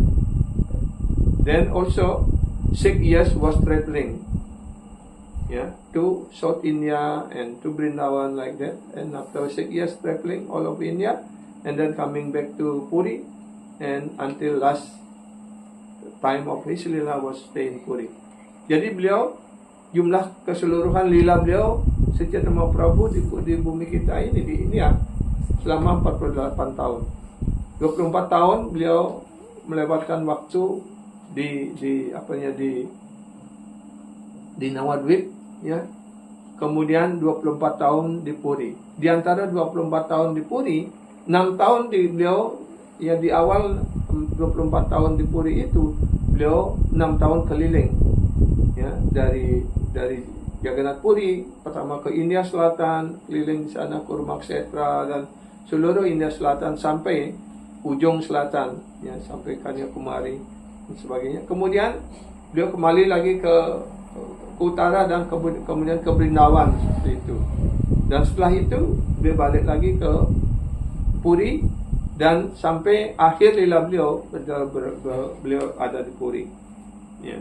Then also 6 years was traveling, yeah, to South India and to Vrindavan like that. And after 6 years traveling all of India, and then coming back to Puri, and until last time of his lila was stay in Puri. Jadi beliau, jumlah keseluruhan lila beliau Saitya Mahaprabhu di bumi kita ini, di India, selama 48 tahun. 24 tahun beliau melewatkan waktu di Navadvip, ya. Kemudian 24 tahun di Puri. Di antara 24 tahun di Puri, 6 tahun beliau, ya, di awal 24 tahun di Puri itu beliau 6 tahun keliling, ya, dari Jagannath Puri pertama ke India Selatan, keliling di sana ke Kuruksetra dan seluruh India Selatan sampai ujung selatan, ya, sampai Kanyakumari dan sebagainya. Kemudian beliau kembali lagi ke utara dan kemudian ke Vrindavan seperti itu. Dan setelah itu beliau balik lagi ke Puri dan sampai akhir lila beliau ada di Puri. Ya.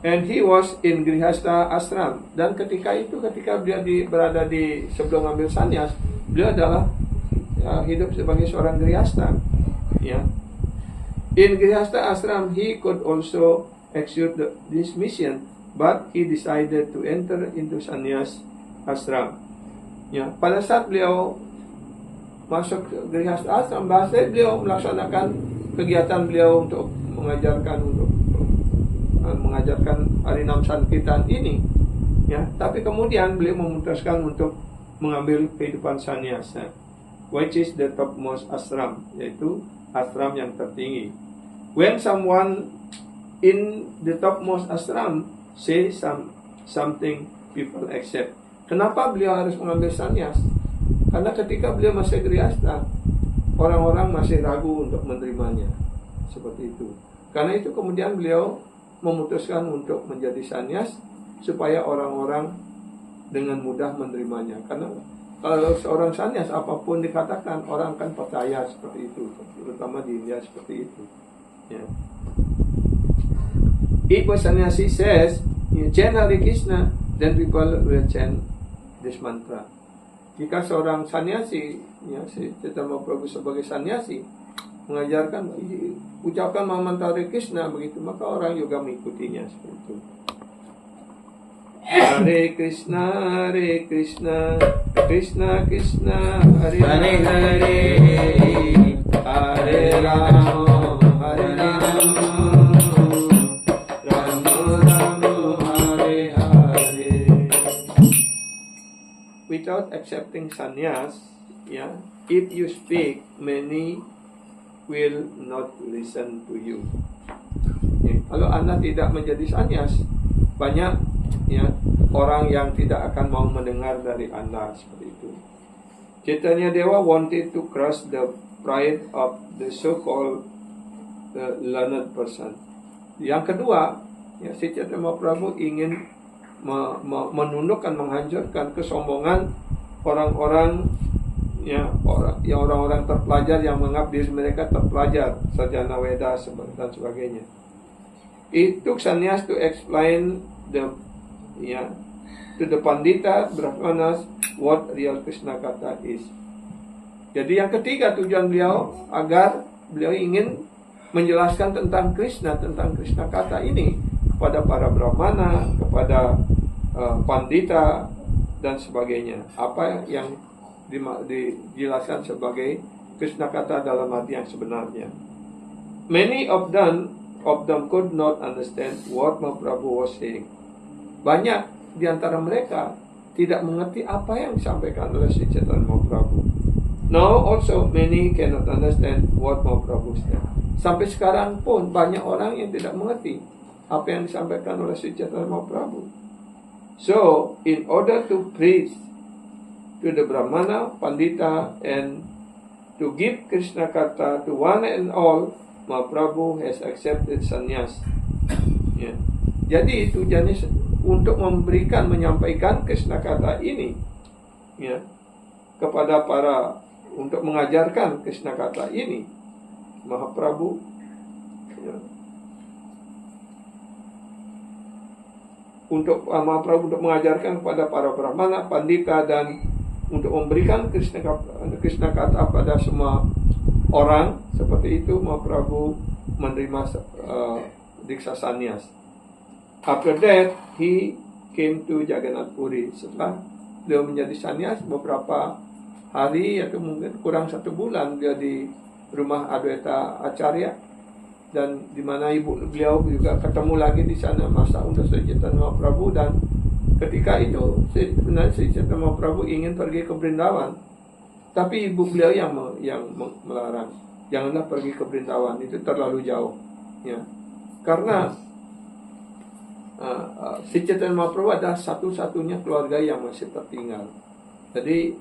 And he was in Grihastha Ashram. Dan ketika beliau berada di sebelum ambil sannyas, beliau adalah, ya, hidup sebagai seorang Grihastha. Ya. In Grihastha Ashram, he could also execute this mission, but he decided to enter into sannyas ashram. Ya. Pada saat beliau masuk ke Grihastha Ashram, bahasa beliau melaksanakan kegiatan beliau untuk mengajarkan Harinam Sankirtan ini, ya. Tapi kemudian beliau memutuskan untuk mengambil kehidupan sannyasa, which is the topmost ashram, yaitu ashram yang tertinggi. When someone in the topmost ashram say something, people accept. Kenapa beliau harus mengambil sannyas? Karena ketika beliau masih grihastha, orang-orang masih ragu untuk menerimanya, seperti itu. Karena itu kemudian beliau memutuskan untuk menjadi sannyas supaya orang-orang dengan mudah menerimanya. Karena kalau seorang sannyas apapun dikatakan, orang akan percaya seperti itu, terutama di India seperti itu. Ya. If a sannyasi says, you chant Hare Krishna, then people will chant this mantra. Jika seorang sannyasi, ya, Saitya Mahaprabhu sebagai sannyasi mengajarkan, ucapkan mantra Hare Krishna begitu, maka orang juga mengikutinya seperti itu. Hare Krishna, Krishna Krishna, Hare Hare, Hare Rama, Hare Rama, Rama Rama, Hare Hare. Without accepting sannyas, ya, if you speak, many will not listen to you. Ya, kalau Anda tidak menjadi sannyas, banyak, ya, orang yang tidak akan mau mendengar dari Anda seperti itu. Chaitanya Dewa wanted to crush the pride of the so-called learned person. Yang kedua, ya, Saitya Mahaprabhu ingin menundukkan, menghancurkan kesombongan orang-orang, ya, orang-orang terpelajar yang menganggap diri mereka terpelajar, sarjana Weda dan sebagainya. It took sannyas to explain to the Pandita Brahmanas what real Krishna Katha is. Jadi yang ketiga tujuan beliau agar beliau ingin menjelaskan tentang Krishna kata ini kepada para brahmana, kepada pandita dan sebagainya. Apa yang dijelaskan sebagai Krishna kata dalam arti yang sebenarnya. Many of them could not understand what Mahaprabhu was saying. Banyak di antara mereka tidak mengerti apa yang disampaikan oleh Sri Chaitanya Mahaprabhu. Now also many cannot understand what Mahaprabhu said. Sampai sekarang pun banyak orang yang tidak mengerti apa yang disampaikan oleh Sri Chaitanya Mahaprabhu. So, in order to preach to the Brahmana, Pandita, and to give Krishna Kata to one and all, Mahaprabhu has accepted sannyas. Ya. Jadi tujuannya untuk menyampaikan Krishna Kata ini, ya, kepada untuk mengajarkan Krishna Kata ini, Mahaprabhu, ya, Mahaprabhu untuk mengajarkan kepada para brahmana, pandita, dan untuk memberikan Krishna Kata pada semua orang. Seperti itu Mahaprabhu menerima diksa sannyas. After that, he came to Jagannath Puri. Setelah beliau menjadi sannyas, beberapa hari atau mungkin kurang 1 bulan beliau di rumah Adwaita Acharya, dan di mana ibu beliau juga ketemu lagi di sana masa untuk Sri Chaitanya Mahaprabhu. Dan ketika itu sebenarnya Sri Chaitanya Mahaprabhu ingin pergi ke Brindavan, tapi ibu beliau yang melarang, janganlah pergi ke Brindavan, itu terlalu jauh, ya. Karena Sri Chaitanya Mahaprabhu adalah satu-satunya keluarga yang masih tertinggal. Jadi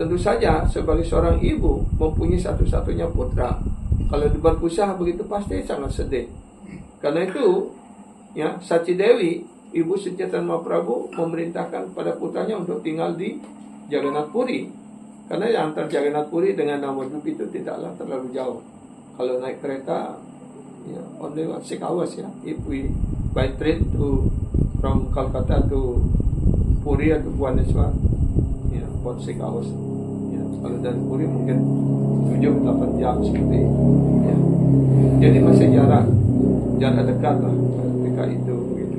tentu saja sebagai seorang ibu mempunyai satu-satunya putra, kalau berpisah begitu pasti sangat sedih. Karena itu, ya, Sachi Dewi, ibu Sri Chaitanya Mahaprabhu, memerintahkan pada putranya untuk tinggal di Jagannath Puri. Karena antara Jagannath Puri dengan Navadvip itu tidaklah terlalu jauh. Kalau naik kereta, ya, only 6 hours, ya. If we by train from Calcutta to Puri atau Bhubaneswar, ya, about 6 hours. Ya, kalau dari Puri mungkin 7-8 jam seperti itu, ya. Jadi masih jarak dekat lah ketika itu, gitu.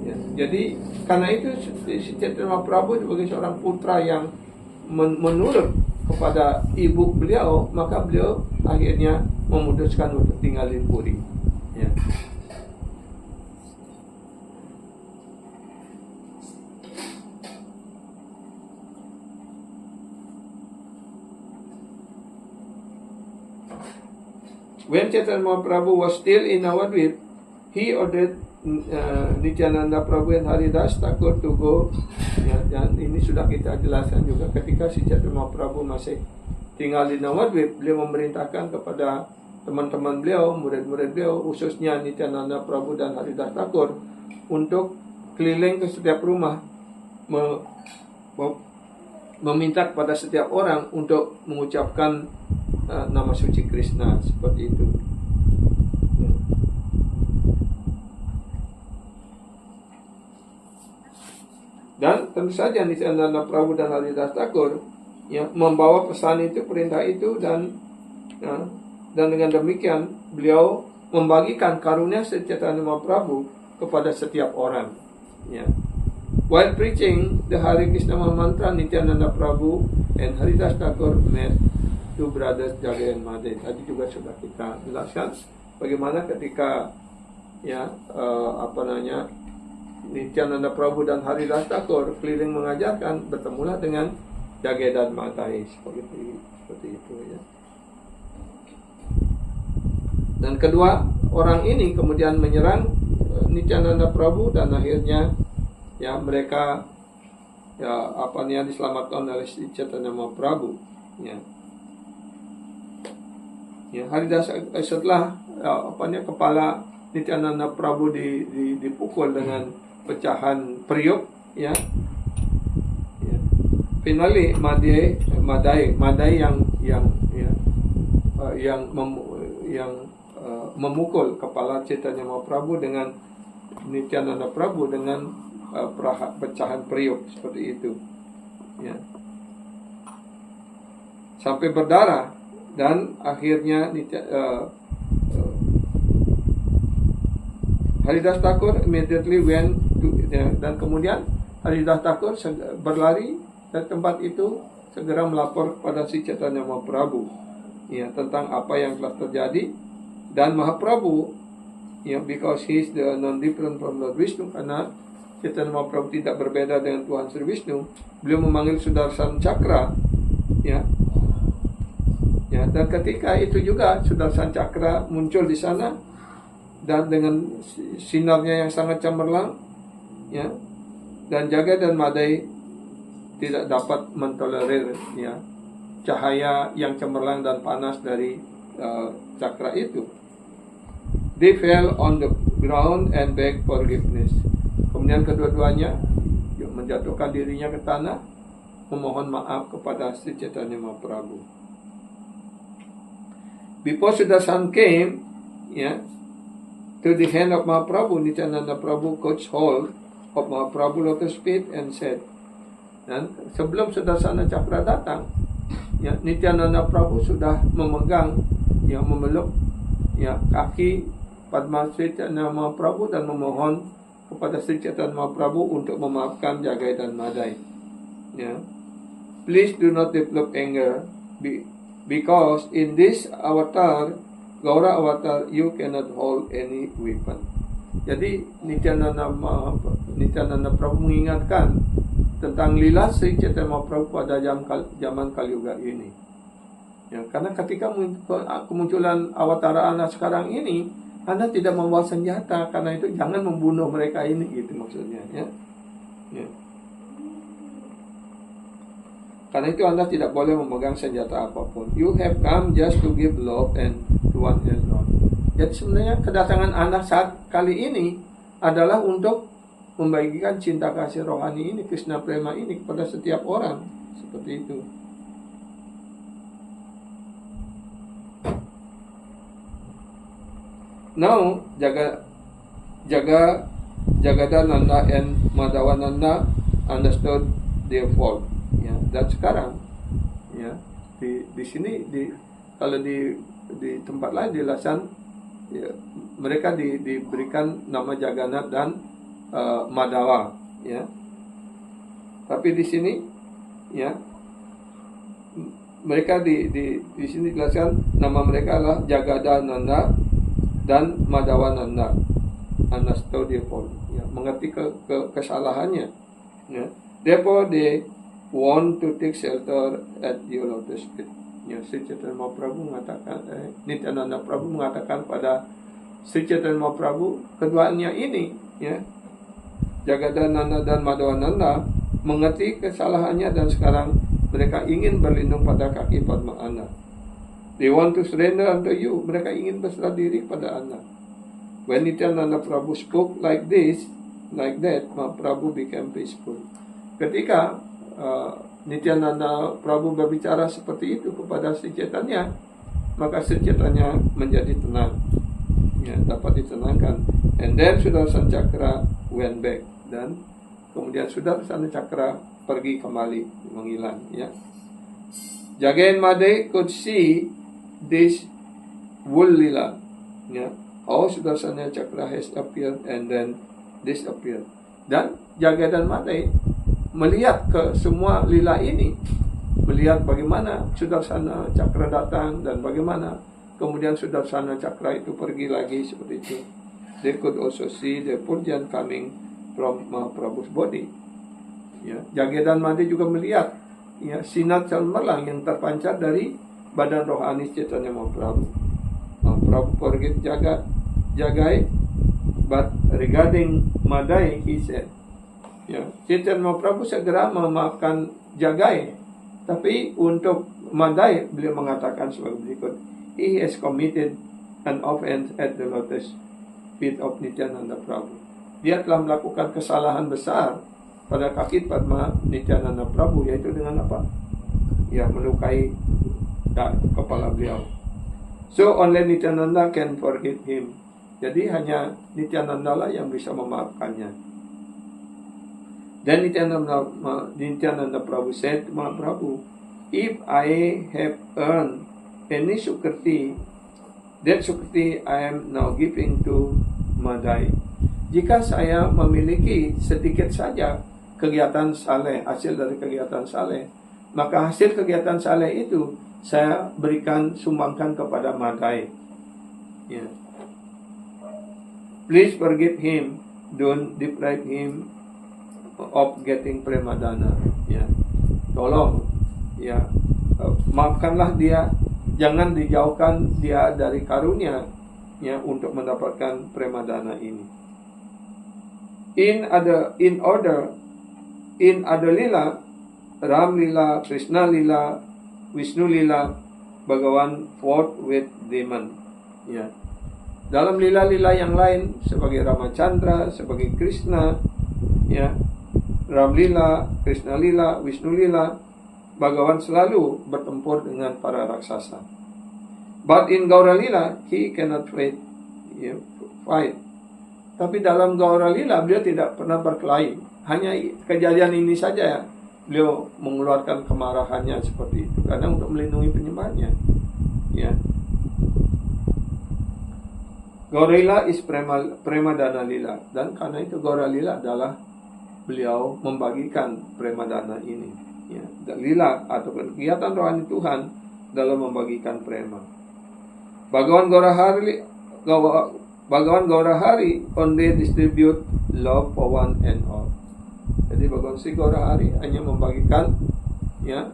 Ya. Jadi karena itu Sri Chaitanya Mahaprabhu sebagai seorang putra yang menurut kepada ibu beliau, maka beliau akhirnya memutuskan untuk tinggal di Puri, ya. When Chaitanya Mahaprabhu was still in Navadvip, he ordered Nityananda Prabhu and Haridas Thakur to go, ya, dan ini sudah kita jelaskan juga ketika si Chaitanya Mahaprabhu masih tinggal di Navadvip, beliau memerintahkan kepada teman-teman beliau, murid-murid beliau, khususnya Nityananda Prabhu dan Haridas Thakur, untuk keliling ke setiap rumah, meminta kepada setiap orang untuk mengucapkan nama suci Krishna, seperti itu. Dan tentu saja Nityananda Prabhu dan Haridas Thakur, ya, membawa pesan itu, perintah itu, dan dengan demikian beliau membagikan karunia Sri Chaitanya Mahaprabhu kepada setiap orang, ya. While preaching the Hare Krishna mantra, Nityananda Prabhu and Haridas Thakur met two brothers Jagai and Madai. Tadi juga sudah kita jelaskan bagaimana ketika, ya, Nityananda Prabhu dan Haridas Thakur keliling mengajarkan, bertemulah dengan Jagai dan Madai, seperti itu, ya. Dan kedua orang ini kemudian menyerang Nityananda Prabhu, dan akhirnya, ya, mereka, ya, diselamatkan oleh Sri Chaitanya Mahaprabhu, ya. Ya, Haridas setelah kepala Nityananda Prabhu dipukul dengan pecahan periuk, ya. Ya. Finally Madai yang memukul kepala Chaitanya Mahaprabhu dengan Nityananda Prabhu dengan pecahan periuk, seperti itu, ya. sampai berdarah, dan akhirnya Haridas Thakur immediately went to, dan kemudian Haridas Thakur berlari dari tempat itu, segera melapor kepada Sri Chaitanya Mahaprabhu tentang apa yang telah terjadi. Dan Mahaprabhu, because he is the non-different from Lord Vishnu, karena Chaitanya Mahaprabhu tidak berbeda dengan Tuhan Sri Vishnu, beliau memanggil Sudarsana Cakra, dan ketika itu juga Sudarsana Cakra muncul di sana, dan dengan sinarnya yang sangat cemerlang, dan Jaga dan Madai tidak dapat mentolerir cahaya yang cemerlang dan panas dari cakra itu. They fell on the ground and begged forgiveness. Kemudian kedua-duanya menjatuhkan dirinya ke tanah, memohon maaf kepada Sri Chaitanya Mahaprabhu. Before Sudarsana came, to the hand of Mahaprabhu, Nityananda Prabhu caught hold of Mahaprabhu lotus feet and said, dan sebelum Sudarsana Cakra datang, Nityananda Prabhu sudah memegang, memeluk kaki Padma Sri Chaitanya Mahaprabhu dan memohon kepada Sri Chaitanya Mahaprabhu untuk memaafkan Jagai dan Madai. Please do not develop anger, because in this avatar, Gaura avatar, you cannot hold any weapon. Jadi Nityananda Prabhu mengingatkan tentang lila Sri Chaitanya Mahaprabhu pada zaman Kaliuga ini. Karena ketika kemunculan awatara Anda sekarang ini, Anda tidak membawa senjata, karena itu jangan membunuh mereka ini, gitu maksudnya. Karena itu Anda tidak boleh memegang senjata apapun. You have come just to give love and to one another. Jadi sebenarnya kedatangan Anda saat kali ini adalah untuk membagikan cinta kasih rohani ini, Krishna Prema ini kepada setiap orang. Seperti itu. Now, Jagadananda and Madhavananda understood their fault. Dan sekarang, di sini, kalau di tempat lain di Lasan, mereka diberikan nama Jagannath dan Madhawa, Tapi di sini, mereka di sini dijelaskan nama mereka adalah Jagadananda dan Madhavananda. Understood their fault, mengerti kesalahannya. Therefore they want to take shelter at your lotus feet. Sri Chaitanya Mahaprabhu mengatakan, Nityananda Prabhu mengatakan pada Sri Chaitanya Mahaprabhu, keduanya ini, Jagadananda dan Madhavananda, mengerti kesalahannya dan sekarang mereka ingin berlindung pada kaki Padma Anda. They want to surrender unto you. Mereka ingin berserah diri kepada Anda. When Nityananda Prabhu spoke like that, Mahaprabhu became peaceful. Ketika Nityananda Prabhu berbicara seperti itu kepada Sri Chaitanya, maka Sri Chaitanya menjadi tenang, dapat ditenangkan. And then Sudarsana Cakra went back, dan kemudian Sudarsana Cakra pergi kembali, menghilang. Jagai and Madai could see this wool lila, how Sudarsana Cakra has appeared and then disappeared. Dan Jagai dan Madai melihat ke semua lila ini, melihat bagaimana Sudarsana Cakra datang dan bagaimana kemudian Sudarsana Cakra itu pergi lagi, seperti itu. They could also see the Purjan coming from Mahaprabhu's body. Jagai dan Madai juga melihat sinar cemerlang yang terpancar dari badan rohani Chaitanya Mahaprabhu. Mahaprabhu forget Jagai, but regarding Madai, he said, Chaitanya Mahaprabhu segera memaafkan Jagai, tapi untuk Madai beliau mengatakan sebagai berikut, he has committed an offense at the lotus feet of Nityananda Prabhu. Dia telah melakukan kesalahan besar pada kaki Padma Nityananda Prabhu, yaitu dengan apa? Melukai kepala beliau. So only Nityananda can forgive him. Jadi hanya Nityananda lah yang bisa memaafkannya. Dan Nityananda Prabhu said to Mahaprabhu, if I have earned any sukriti, that sukriti I am now giving to Madai. Jika saya memiliki sedikit saja kegiatan saleh, hasil dari kegiatan saleh, maka hasil kegiatan saleh itu saya berikan, sumbangkan kepada Madai. Ya. Please forgive him, don't deprive him of getting premadana. Ya. Tolong, ya, maafkanlah dia, jangan dijauhkan dia dari karunia, ya, untuk mendapatkan premadana ini. In other lila, Ram lila, Krishna lila, Vishnu lila, Bhagavan fought with demon. Ya. Dalam lila-lila yang lain, sebagai Ramachandra, sebagai Krishna, ya, Ram lila, Krishna lila, Vishnu lila, Bhagavan selalu bertempur dengan para raksasa. But in Gaura lila, he cannot fight. Tapi dalam Gaura lila, beliau tidak pernah berkelahi. Hanya kejadian ini saja ya, beliau mengeluarkan kemarahannya seperti itu, karena untuk melindungi penyembahnya. Ya. Gaura lila is premadana lila, dan karena itu Gaura lila adalah beliau membagikan premadana ini. Ya, lila atau kegiatan rohani Tuhan dalam membagikan prema. Bhagavan Gaurahari only distribute love for one and all. Jadi Bhagavan Sri Gaurahari hanya membagikan, ya,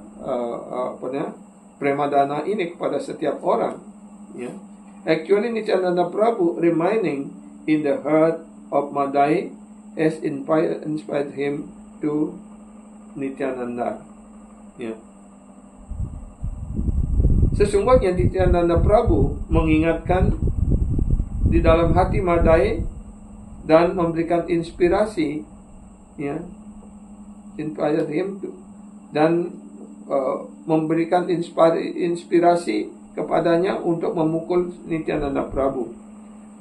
premadana ini kepada setiap orang. Ya. Actually Nityananda Prabhu remaining in the heart of Madai has inspired him to Nityananda. Ya. Sesungguhnya Nityananda Prabhu mengingatkan di dalam hati Madai dan memberikan inspirasi, ya, inspired him to, dan memberikan inspirasi kepadanya untuk memukul Nityananda Prabhu.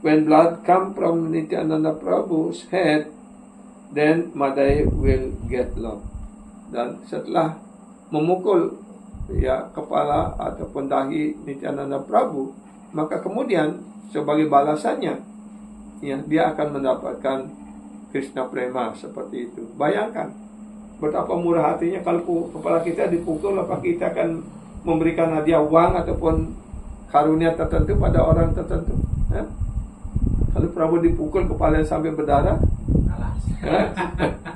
When blood come from Nityananda Prabhu's head, then Madai will get love. Dan setelah memukul, ya, kepala ataupun dahi Nityananda Prabhu, maka kemudian sebagai balasannya, ya, dia akan mendapatkan Krishna Prema seperti itu. Bayangkan betapa murah hatinya kalau kepala kita dipukul, apa kita akan memberikan hadiah uang ataupun karunia tertentu pada orang tertentu. Kalau Prabhu dipukul kepala sampai berdarah,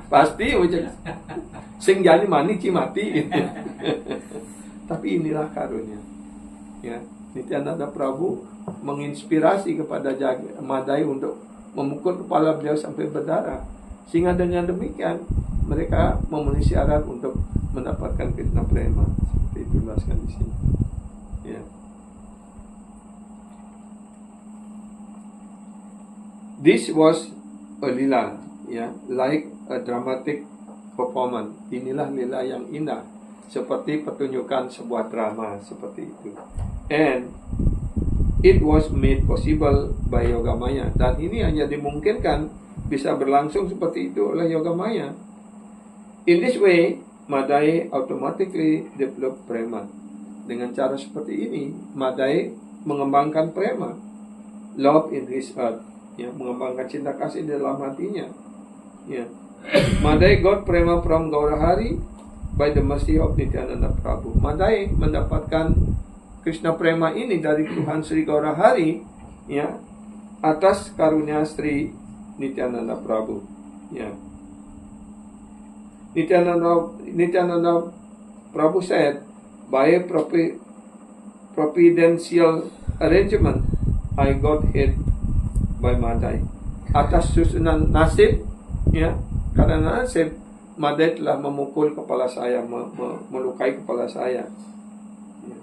pasti sing jani mani cimati. Tapi inilah karunia. Ya, Nityananda Prabhu menginspirasi kepada Madai untuk memukul kepala beliau sampai berdarah, sehingga dengan demikian mereka memenuhi syarat untuk mendapatkan Krishna Prema. Seperti itu dijelaskan di sini. Ya. This was a lila, ya, like a dramatic performance. Inilah lila yang indah, seperti pertunjukan sebuah drama seperti itu. And it was made possible by Yogamaya. Dan ini hanya dimungkinkan bisa berlangsung seperti itu oleh Yogamaya. In this way, Madai automatically develop prema. Dengan cara seperti ini, Madai mengembangkan prema, love in his heart, ya, mengembangkan cinta kasih di dalam hatinya. Ya. Madai got prema from Gaurahari by the mercy of Nityananda Prabhu. Madai mendapatkan Krishna Prema ini dari Tuhan Sri Gaurahari, ya, atas karunia Sri Nityananda Prabhu. Ya. Nityananda Prabhu said, by a providential arrangement, I got hit by Madai. Atas susunan nasib, ya, karena nasib, Madai telah memukul kepala saya, melukai kepala saya. Ya.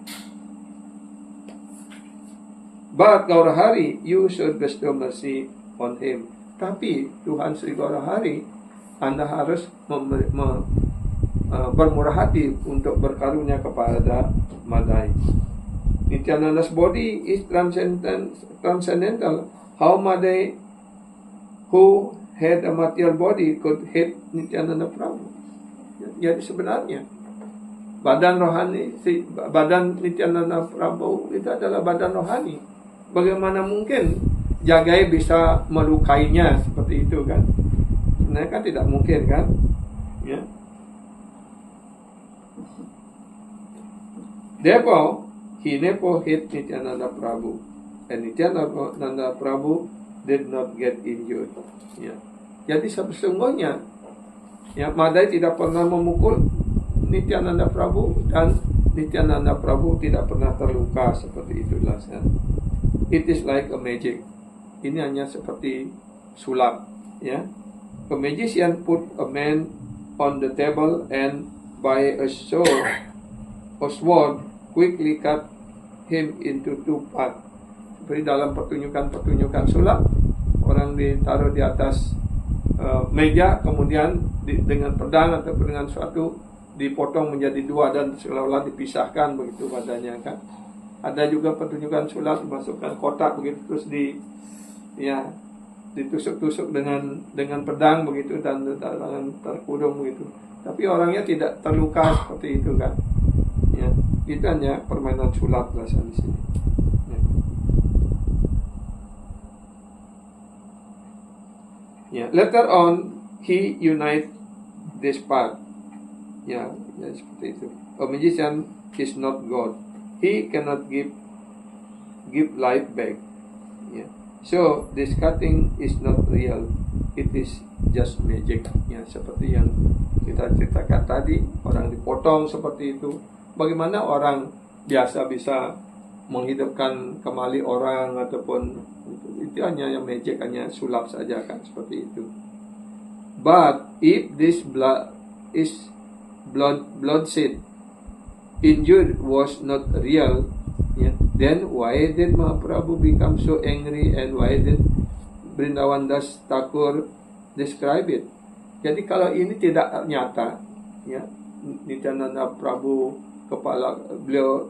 But Gaurahari, you should bestow mercy on him. Tapi Tuhan Sri Gaurahari, Anda harus bermurah hati untuk berkarunia kepada Madai. Nityananda's body is transcendental. How Madai, who had a material body, could hate Nityananda Prabhu? Jadi sebenarnya Badan rohani, badan Nityananda Prabhu itu adalah badan rohani. Bagaimana mungkin Jagai bisa melukainya seperti itu kan? Sebenarnya kan tidak mungkin kan? Ya. Therefore, he never hit Nityananda Prabhu, and Nityananda Prabhu did not get injured. Ya. Jadi sesungguhnya, ya, Madai tidak pernah memukul Nityananda Prabhu, dan Nityananda Prabhu tidak pernah terluka seperti itulah. Ya. It is like a magic. Ini hanya seperti sulap. Ya. A magician put a man on the table and by a sword quickly cut him into two parts. Seperti dalam pertunjukan sulap, orang ditaruh di atas meja, kemudian dengan pedang atau dengan suatu dipotong menjadi dua dan seolah-olah dipisahkan begitu badannya kan. Ada juga pertunjukan sulap dimasukkan kotak begitu terus ditusuk-tusuk dengan pedang begitu dan tangan terkurung begitu. Tapi orangnya tidak terluka seperti itu kan. Ya, itu hanya permainan sulap bahasa di sini. Ya, later on he unite this part. Ya, seperti itu. A magician is not God. He cannot give life back. Ya. So this cutting is not real. It is just magic. Ya, seperti yang kita ceritakan tadi, orang dipotong seperti itu. Bagaimana orang biasa bisa menghidupkan kembali orang ataupun itu hanya yang magic, hanya sulap saja kan, seperti itu. But if this bloodshed injured was not real, yeah, then why did Mahaprabhu become so angry and why did Vrindavan Das Thakur describe it? Jadi kalau ini tidak nyata, ya, Nityananda Prabhu kepala beliau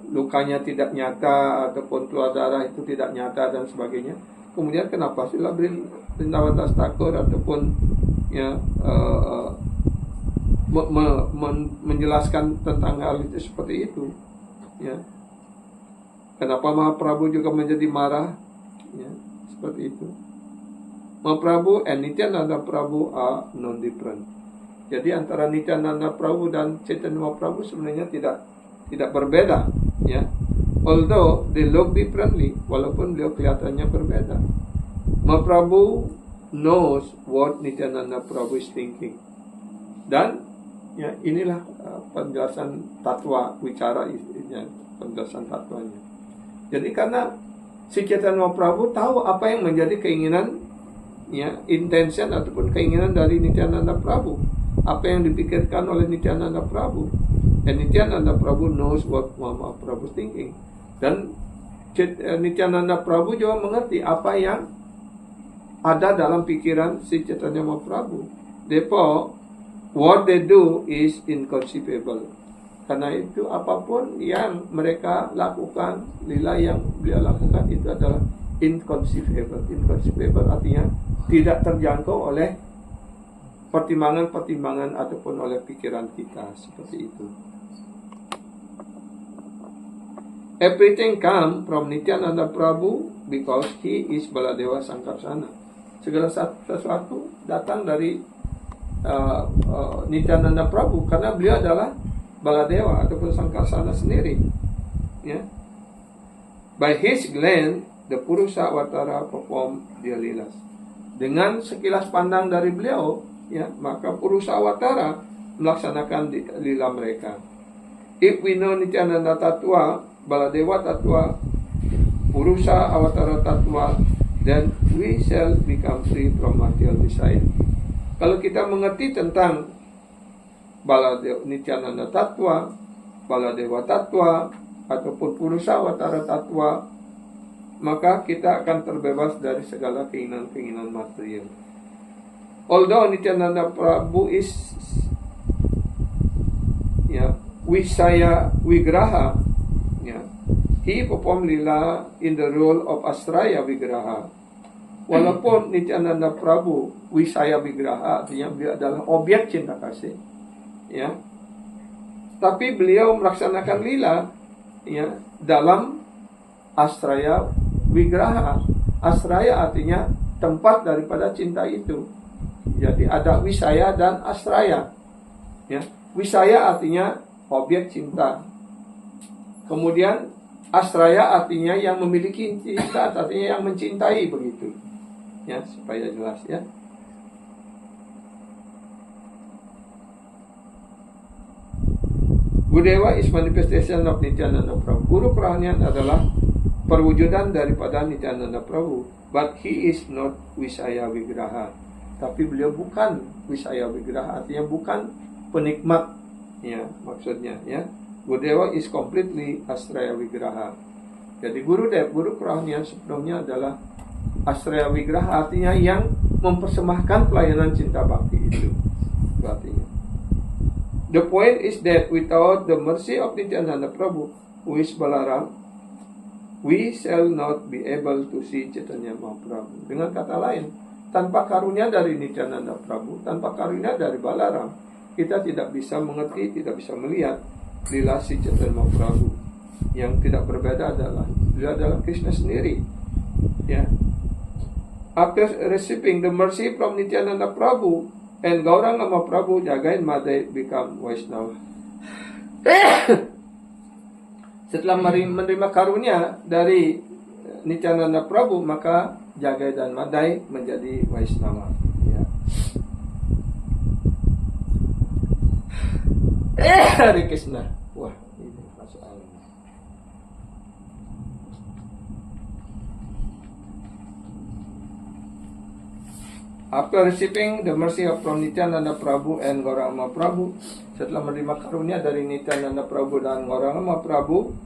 lukanya tidak nyata ataupun keluar darah itu tidak nyata dan sebagainya. Kemudian kenapa sih Vrindavan Das Thakur ataupun ya menjelaskan tentang hal itu seperti itu, ya. Kenapa Mahaprabhu juga menjadi marah, ya, seperti itu. Mahaprabhu and Nityananda Prabhu are non-different. Jadi antara Nityananda Prabhu dan Chaitanya Mahaprabhu sebenarnya tidak berbeda, ya. Although they look differently, walaupun beliau kelihatannya berbeda. Mahaprabhu knows what Nityananda Prabhu is thinking. Dan ya, inilah penjelasan tatwa wicara, penjelasan tatwanya. Jadi karena si Chaitanya Mahaprabhu tahu apa yang menjadi keinginan, ya, intention ataupun keinginan dari Nityananda Prabhu, apa yang dipikirkan oleh Nityananda Prabhu, dan Nityananda Prabhu knows what Mahaprabhu thinking, dan Nityananda Prabhu juga mengerti apa yang ada dalam pikiran si Chaitanya Mahaprabhu. Therefore, what they do is inconceivable. Karena itu apapun yang mereka lakukan, lila yang beliau lakukan itu adalah inconceivable. Inconceivable artinya tidak terjangkau oleh pertimbangan-pertimbangan ataupun oleh pikiran kita, seperti itu. Everything come from Nityananda Prabhu because he is Baladeva Sankarsana. Segala sesuatu datang dari Nityananda Prabhu karena beliau adalah Baladewa ataupun Sankarsana sendiri, ya. By his glance the Purusa Avatara perform their lilas. Dengan sekilas pandang dari beliau, ya, maka Purusa Avatara melaksanakan lila mereka. If we know Nityananda Tattva, Baladewa Tattva, Purusa Avatara Tattva, then we shall become free from material desire. Kalau kita mengerti tentang Baladewa Nityananda Tattva, Baladewa Tattva, ataupun Purusa Avatara Tattva, maka kita akan terbebas dari segala keinginan-keinginan material. Although Nityananda Prabhu is, ya, Visaya Vigraha, ya, he perform lila in the role of Asraya Vigraha. Walaupun Nityananda Prabhu Visaya Vigraha, artinya beliau adalah objek cinta kasih, ya, tapi beliau melaksanakan lila ya dalam asraya wigraha. Asraya artinya tempat daripada cinta itu. Jadi ada wisaya dan asraya. Ya, wisaya artinya objek cinta. Kemudian asraya artinya yang memiliki cinta, artinya yang mencintai begitu. Ya, supaya jelas ya. Gurudewa is manifestation of Nityananda Prabhu. Guru kerohanian adalah perwujudan daripada Nityananda Prabhu, but he is not Wisaya Wigraha. Tapi beliau bukan Wisaya Wigraha, artinya bukan penikmat. Ya, maksudnya ya. Gurudewa is completely Asraya Wigraha. Jadi guru kerohanian sepenuhnya adalah Asraya Wigraha, artinya yang mempersembahkan pelayanan cinta bakti itu. Itu artinya. The point is that without the mercy of Nityananda Prabhu, who is Balaram, we shall not be able to see Chaitanya Mahaprabhu. Dengan kata lain, tanpa karunia dari Nityananda Prabhu, tanpa karunia dari Balaram, kita tidak bisa mengerti, tidak bisa melihat lila si Chaitanya Mahaprabhu. Yang tidak berbeda adalah dia adalah Krishna sendiri. Ya. After receiving the mercy from Nityananda Prabhu and Gauranga Mahaprabhu, Jagai Madai become Vaishnava. Setelah menerima karunia dari Nityananda Prabhu, maka Jagai dan Madai menjadi Vaishnava. Ya. Hare Krishna. Wah, ini masuk alam. After receiving the mercy from Nityananda Prabhu and Gauranga Prabhu, setelah menerima karunia dari Nityananda Prabhu dan Gauranga Prabhu,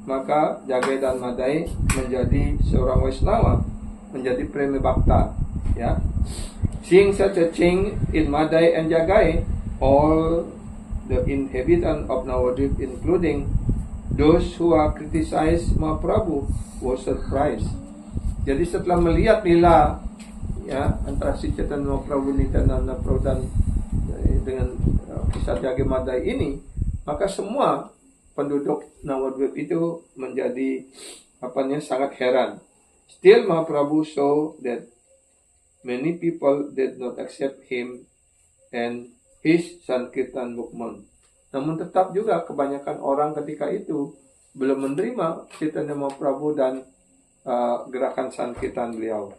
maka Jagai dan Madai menjadi seorang Vaishnava, menjadi Prema Bhakta. Ya, seeing such a change in Madai and Jagai, all the inhabitants of Navadvip, including those who are criticized Mahaprabhu, was surprised. Jadi setelah melihat lila ya antara si Chaitanya Mahaprabhu, Nityananda Prabhu dan dengan kisah Jagai Madai ini, maka semua penduduk Navadvip itu menjadi sangat heran. Still Mahaprabhu saw that many people did not accept him and his Sankirtan movement. Namun tetap juga kebanyakan orang ketika itu belum menerima Chaitanya Mahaprabhu dan gerakan Sankirtan beliau.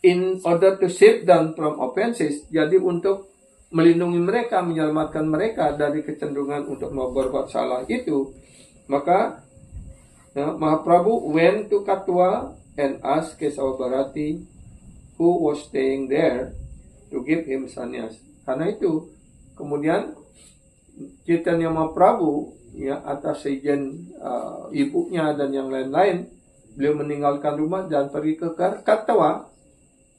In order to save them from offenses, jadi untuk melindungi mereka, menyelamatkan mereka dari kecenderungan untuk berbuat salah itu, maka Mahaprabhu went to Katwa and asked Kesava Bharati, who was staying there, to give him sannyas. Karena itu, kemudian Chaitanya Mahaprabhu ya atas izin ibunya dan yang lain-lain, beliau meninggalkan rumah dan pergi ke Katwa.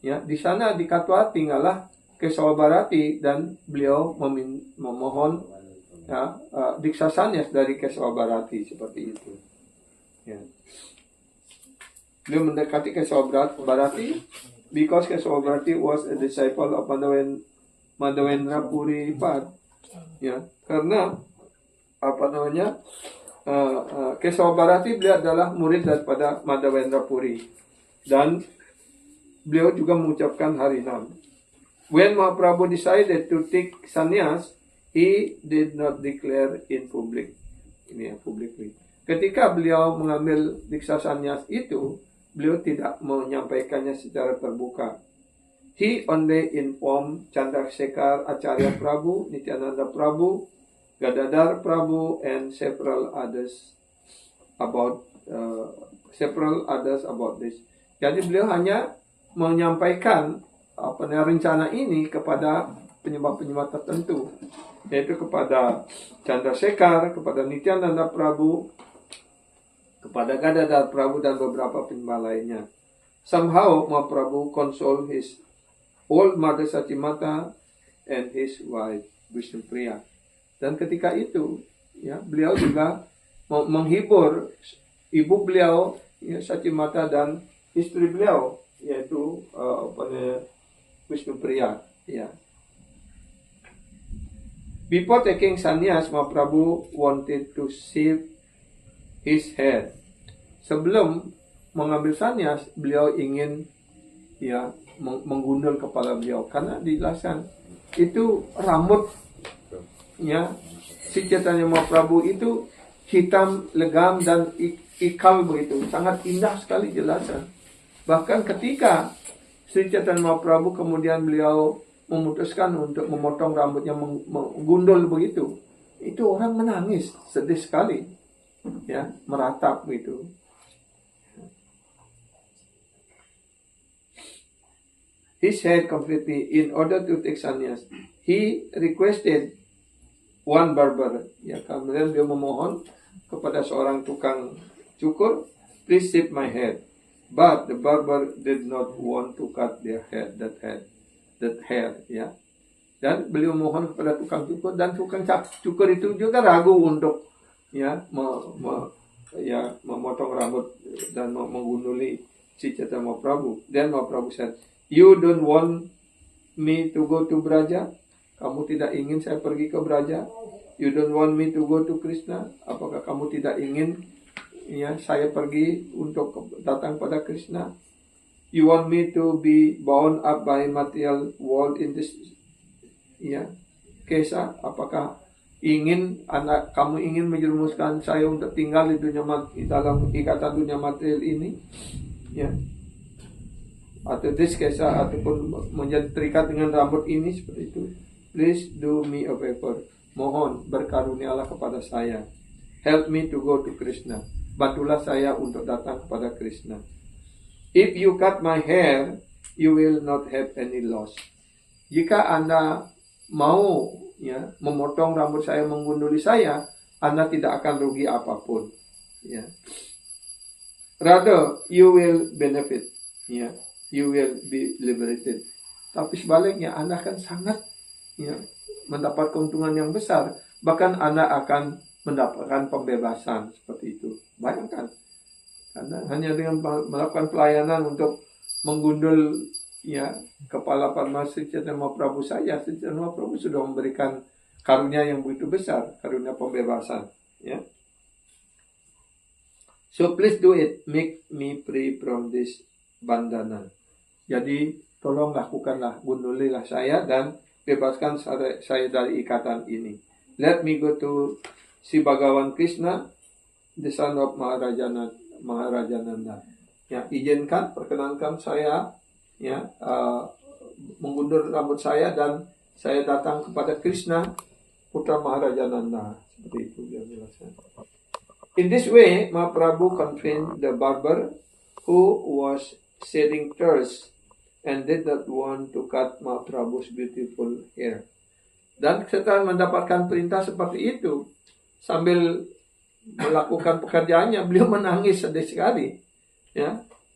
Ya, di sana di Katwa tinggallah Kesava Bharati dan beliau memohon diksa sannyas dari Kesava Bharati seperti itu. Ya. Beliau mendekati Kesava Bharati because Kesava Bharati was a disciple of Madhavendra Puri Pad. Ya, karena Kesava Bharati beliau adalah murid daripada Madhavendra Puri dan beliau juga mengucapkan Harinam. When Mahaprabhu decided to take sannyas, he did not declare in public. Ini ya, publicly. Ketika beliau mengambil diksa sannyas itu, beliau tidak menyampaikannya secara terbuka. He only informed Chandrasekhar Acharya Prabhu, Nityananda Prabhu, Gadadhar Prabhu, and several others about this. Jadi beliau hanya menyampaikan rencana ini kepada penyembah-penyembah tertentu, yaitu kepada Chandrasekhar, kepada Nityananda Prabhu, kepada Gadadhar Prabhu dan beberapa penyembah lainnya. Somehow Mahaprabhu consoled his old mother Sachimata and his wife Vishnupriya. Dan ketika itu, ya, beliau juga menghibur ibu beliau, ya, Sachimata dan istri beliau, yaitu Vishnupriya. Ya. Before taking sannyas, Mahaprabhu wanted to shave his head. Sebelum mengambil sannyas, beliau ingin menggundul kepala beliau, karena dijelaskan itu rambutnya si Chaitanya Mahaprabhu itu hitam, legam, dan ikal begitu, sangat indah sekali jelasan. Bahkan ketika Sri Chaitanya Mahaprabhu kemudian beliau memutuskan untuk memotong rambutnya, menggundul begitu, itu orang menangis, sedih sekali, meratap begitu. His head completely in order to take sannyas. He requested one barber. Kemudian dia memohon kepada seorang tukang cukur, please shave my head. But the barber did not want to cut their head, that hair. Dan beliau mohon kepada tukang cukur, dan tukang cukur itu juga ragu untuk memotong rambut dan menggunduli si Chaitanya Mahaprabhu. Dan Mahaprabhu said, you don't want me to go to Braja? Kamu tidak ingin saya pergi ke Braja? You don't want me to go to Krishna? Apakah kamu tidak ingin saya pergi untuk datang pada Krishna? You want me to be bound up by material world in this kesa? Apakah kamu ingin menjerumuskan saya untuk tinggal di dalam ikatan dunia material ini? Atau this kesa, ataupun menjadi terikat dengan rambut ini, seperti itu. Please do me a favor. Mohon berkarunialah kepada saya. Help me to go to Krishna. Bantulah saya untuk datang kepada Krishna. If you cut my hair, you will not have any loss. Jika Anda mau memotong rambut saya, menggunduli saya, Anda tidak akan rugi apapun. Rather, you will benefit. You will be liberated. Tapi sebaliknya, Anda akan sangat mendapat keuntungan yang besar. Bahkan Anda akan mendapatkan pembebasan, seperti itu. Bayangkan, Anda hanya dengan melakukan pelayanan untuk menggundul kepala Padma Sri Chaitanya Mahaprabhu saja, Sri Chaitanya Mahaprabhu sudah memberikan karunia yang begitu besar, karunia pembebasan. So please do it, make me free from this bandana. Jadi tolong lakukanlah, gundulilah saya dan bebaskan saya dari ikatan ini. Let me go to si Bhagavan Krishna, the son of Maharaja Nanda. Izinkan, perkenankan saya mengundur rambut saya dan saya datang kepada Krishna, putra Maharaja Nanda. Seperti itu dia jelaskan. In this way, Mahaprabhu convinced the barber who was shedding tears and did not want to cut Mahaprabhu's beautiful hair. Dan setelah mendapatkan perintah seperti itu, sambil melakukan pekerjaannya, beliau menangis sedih sekali,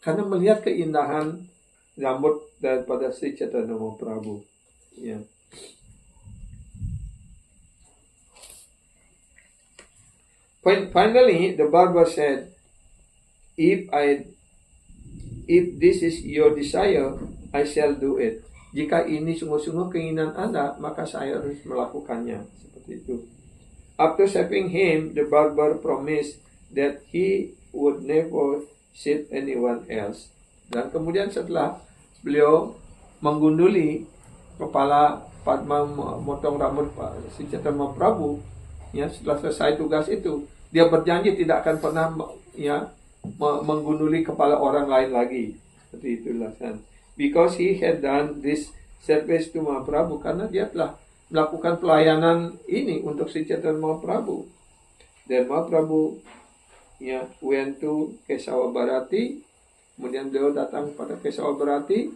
karena melihat keindahan rambut daripada Sri Chaitanya Mahaprabhu. Finally, the barber said, if this is your desire, I shall do it. Jika ini sungguh-sungguh keinginan Anda, maka saya harus melakukannya. Seperti itu. After shaving him, the barber promised that he would never shave anyone else. Dan kemudian setelah beliau menggunduli kepala Padma, memotong rambut Sri Chaitanya Mahaprabhu, setelah selesai tugas itu, dia berjanji tidak akan pernah menggunduli kepala orang lain lagi. Seperti itulah kan. Because he had done this service to Mahaprabhu, karena dia telah melakukan pelayanan ini untuk Sri Chaitanya Mahaprabhu. Dan Mahaprabhu went to Kesava Bharati, kemudian beliau datang pada Kesava Bharati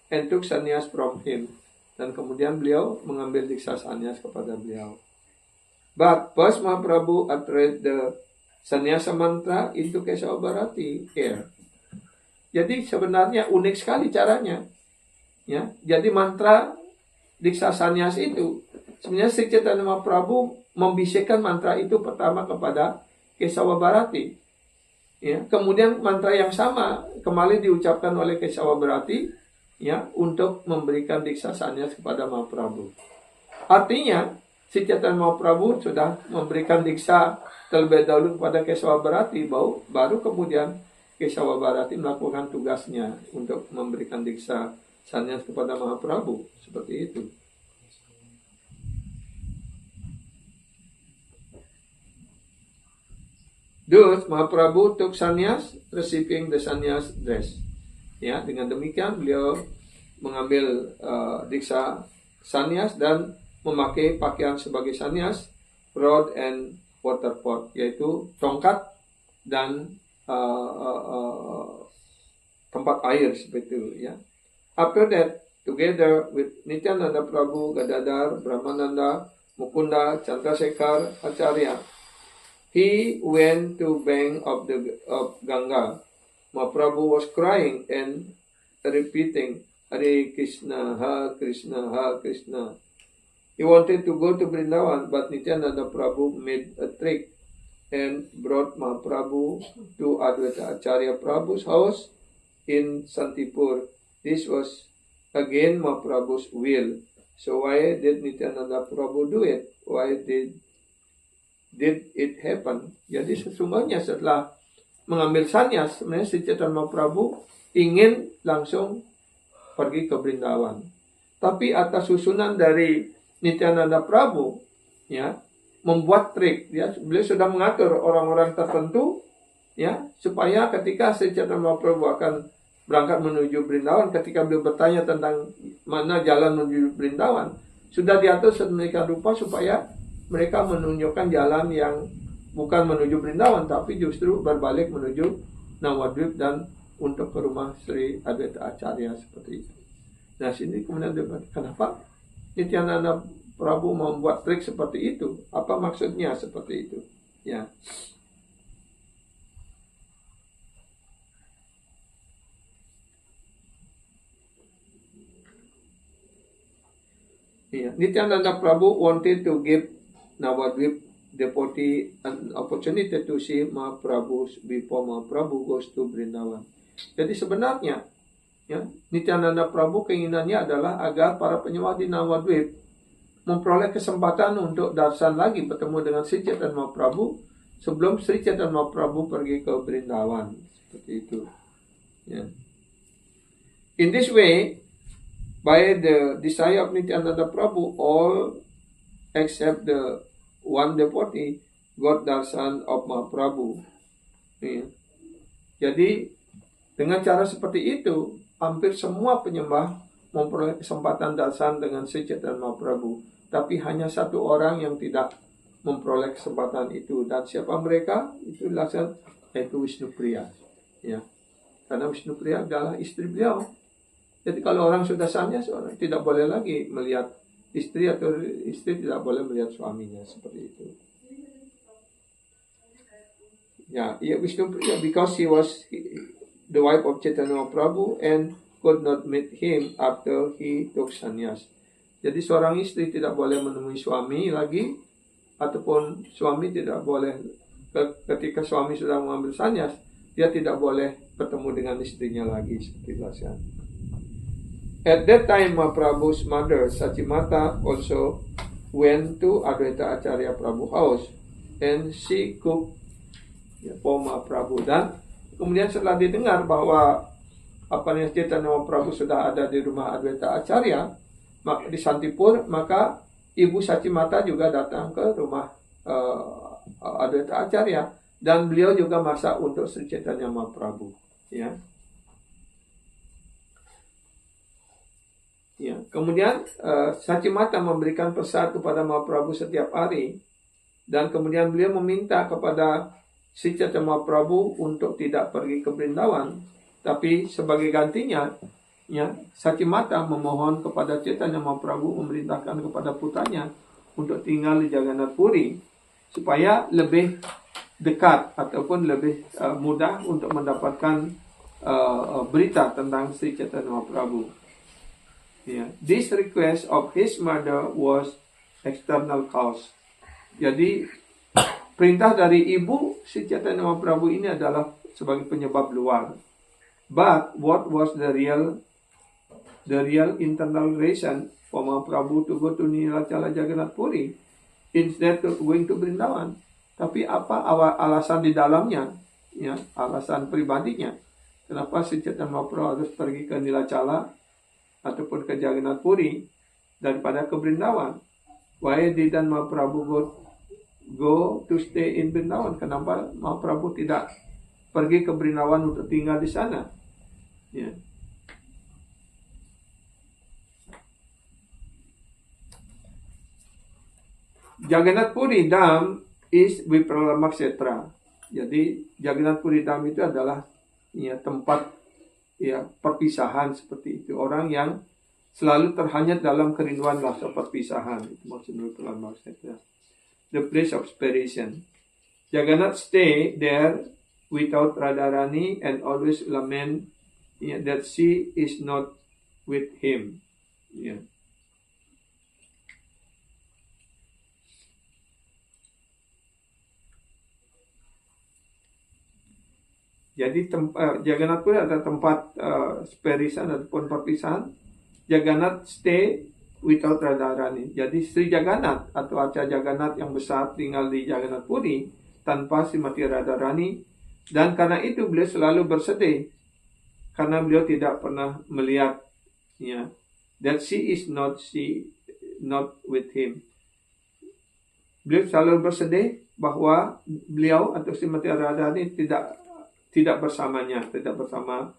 and took sannyas from him, dan kemudian beliau mengambil diksa sannyas kepada beliau. But first Mahaprabhu uttered the sannyasa mantra into Kesava Bharati here. Jadi sebenarnya unik sekali caranya. Jadi mantra diksa sannyas itu, sebenarnya Sri Chaitanya Mahaprabhu membisikkan mantra itu pertama kepada Kesava Bharati. Kemudian mantra yang sama kembali diucapkan oleh Kesava Bharati untuk memberikan diksa sannyas kepada Mahaprabhu. Artinya Sri Chaitanya Mahaprabhu sudah memberikan diksa terlebih dahulu kepada Kesava Bharati, baru kemudian Kesava Bharati melakukan tugasnya untuk memberikan diksa sannyas kepada Mahaprabhu. Seperti itu. Thus, Mahaprabhu took sannyas, receiving the sannyas dress. Ya, dengan demikian beliau mengambil diksa sannyas dan memakai pakaian sebagai sannyas, rod and water pot, yaitu tongkat dan tempat air seperti itu. Ya. After that, together with Nityananda Prabhu, Gadadhar, Brahmananda, Mukunda, Chandrasekhar, Acharya, he went to bank of Ganga. Mahaprabhu was crying and repeating, Hare Krishna, Hare Krishna, Hare Krishna. He wanted to go to Vrindavan, but Nityananda Prabhu made a trick and brought Mahaprabhu to Advaita Acharya Prabhu's house in Santipur. This was again Mahaprabhu's will. So why did Nityananda Prabhu do it? Why did it happen? Jadi sesungguhnya setelah mengambil sannyas, sebenarnya Sri Chaitanya Mahaprabhu ingin langsung pergi ke Vrindavan. Tapi atas susunan dari Nityananda Prabhu, ya, membuat trik, ya, beliau sudah mengatur orang-orang tertentu, ya, supaya ketika Sri Chaitanya Mahaprabhu akan berangkat menuju Vrindavan, ketika beliau bertanya tentang mana jalan menuju Vrindavan, sudah diatur sedemikian rupa supaya mereka menunjukkan jalan yang bukan menuju Vrindavan, tapi justru berbalik menuju Nawadvip dan untuk ke rumah Sri Advaita Acharya seperti itu. Nah, sini kemudian kenapa Nityananda Prabhu membuat trik seperti itu? Apa maksudnya seperti itu? Ya. Nityananda Prabhu wanted to give Navadvip devotee an opportunity to see Mahaprabhu before Mahaprabhu goes to Vrindavan. Jadi sebenarnya, ya, Nityananda Prabhu keinginannya adalah agar para penyembah di Navadvip memperoleh kesempatan untuk darsan lagi bertemu dengan Sri Chaitanya Mahaprabhu sebelum Sri Chaitanya Mahaprabhu pergi ke Vrindavan. Seperti itu. Ya. In this way, by the desire of Nityananda Prabhu, all except the one devotee got darsan of Mahaprabhu. Ya. Jadi dengan cara seperti itu, hampir semua penyembah memperoleh kesempatan darsan dengan Sri Chaitanya Mahaprabhu. Tapi hanya satu orang yang tidak memperoleh kesempatan itu. Dan siapa mereka? Itu dilaksanakan, yaitu Vishnupriya. Ya. Karena Vishnupriya adalah istri beliau. Jadi kalau orang sudah sannyas, orang tidak boleh lagi melihat istri, atau istri tidak boleh melihat suaminya, seperti itu. Ya, Vishnupriya, because he was the wife of Chaitanya Mahaprabhu and could not meet him after he took sannyas. Jadi seorang istri tidak boleh menemui suami lagi, ataupun suami tidak boleh, ketika suami sudah mengambil sannyas, dia tidak boleh bertemu dengan istrinya lagi, seperti itu. At that time, Mahaprabhu's mother, Sachimata, also went to Advaita Acharya Prabhu house, and she cooked for Mahaprabhu. Dan kemudian setelah didengar bahwa Chaitanya Mahaprabhu sudah ada di rumah Advaita Acharya di Santipur, maka Ibu Sachimata juga datang ke rumah Advaita Acharya, dan beliau juga masak untuk Sri Chaitanya Mahaprabhu. Ya. Ya. Kemudian Sachimata memberikan prasad kepada Mahaprabhu setiap hari, dan kemudian beliau meminta kepada Sri Chaitanya Mahaprabhu untuk tidak pergi ke Vrindavan, tapi sebagai gantinya, ya, Sachimata memohon kepada Chaitanya Mahaprabhu memerintahkan kepada putranya untuk tinggal di Jagannath Puri supaya lebih dekat ataupun lebih mudah untuk mendapatkan berita tentang Sri Chaitanya Mahaprabhu. Yeah. This request of his mother was external cause. Jadi perintah dari ibu Sri Chaitanya Mahaprabhu ini adalah sebagai penyebab luar. But what was the real internal reason for Mahaprabhu to go to Nilachala Jagannath Puri? instead of going to Brindavan. Tapi apa alasan di dalamnya? Ya, alasan pribadinya. Kenapa Sri Chaitanya Mahaprabhu harus pergi ke Nilacala ataupun ke Jagannath Puri daripada ke Brindavan? Why didn't Mahaprabhu go to stay in Brindavan? Kenapa Mahaprabhu tidak pergi ke Brindavan untuk tinggal di sana? Ya. Jagannath Puri Dham is Vipralambha Kshetra. Jadi Jagannath Puri Dham itu adalah ya, tempat ya perpisahan seperti itu. Orang yang selalu terhanyut dalam kerinduan rasa perpisahan. Itu maksudnya Vipralambha Kshetra. The place of separation. Jagannath stay there without Radharani and always lament that she is not with him. Yeah. Jadi Jagannath Puri adalah tempat separisan ataupun perpisahan. Jagannath stay without Radharani. Jadi Sri Jagannath atau Arca Jagannath yang besar tinggal di Jagannath Puri tanpa Srimati Radharani. Dan karena itu beliau selalu bersedih. Karena beliau tidak pernah melihat ya, that she is not with him. Beliau selalu bersedih bahwa beliau atau Srimati Radharani tidak bersamanya, tidak bersama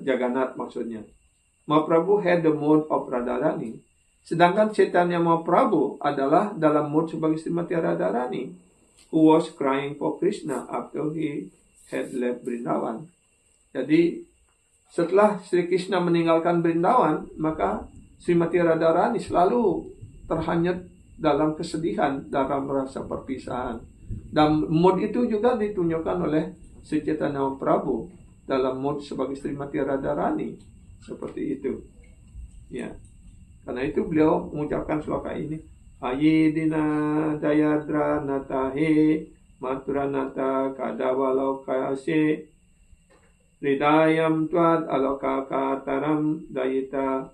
Jagannath maksudnya. Mahaprabhu had the mood of Radharani. Sedangkan Chaitanya Mahaprabhu adalah dalam mood sebagai Srimati Radharani, who was crying for Krishna after he had left Brindavan. Jadi setelah Sri Krishna meninggalkan Brindavan, maka Srimati Radharani selalu terhanyut dalam kesedihan, dalam rasa perpisahan. Dan mood itu juga ditunjukkan oleh Sri Chaitanya Mahaprabhu dalam mood sebagai Srimati Radharani seperti itu. Ya. Karena itu beliau mengucapkan sloka ini. Ayidina dayadra natahe maturanata kadawalokase ridayam tuad alokakataram dayita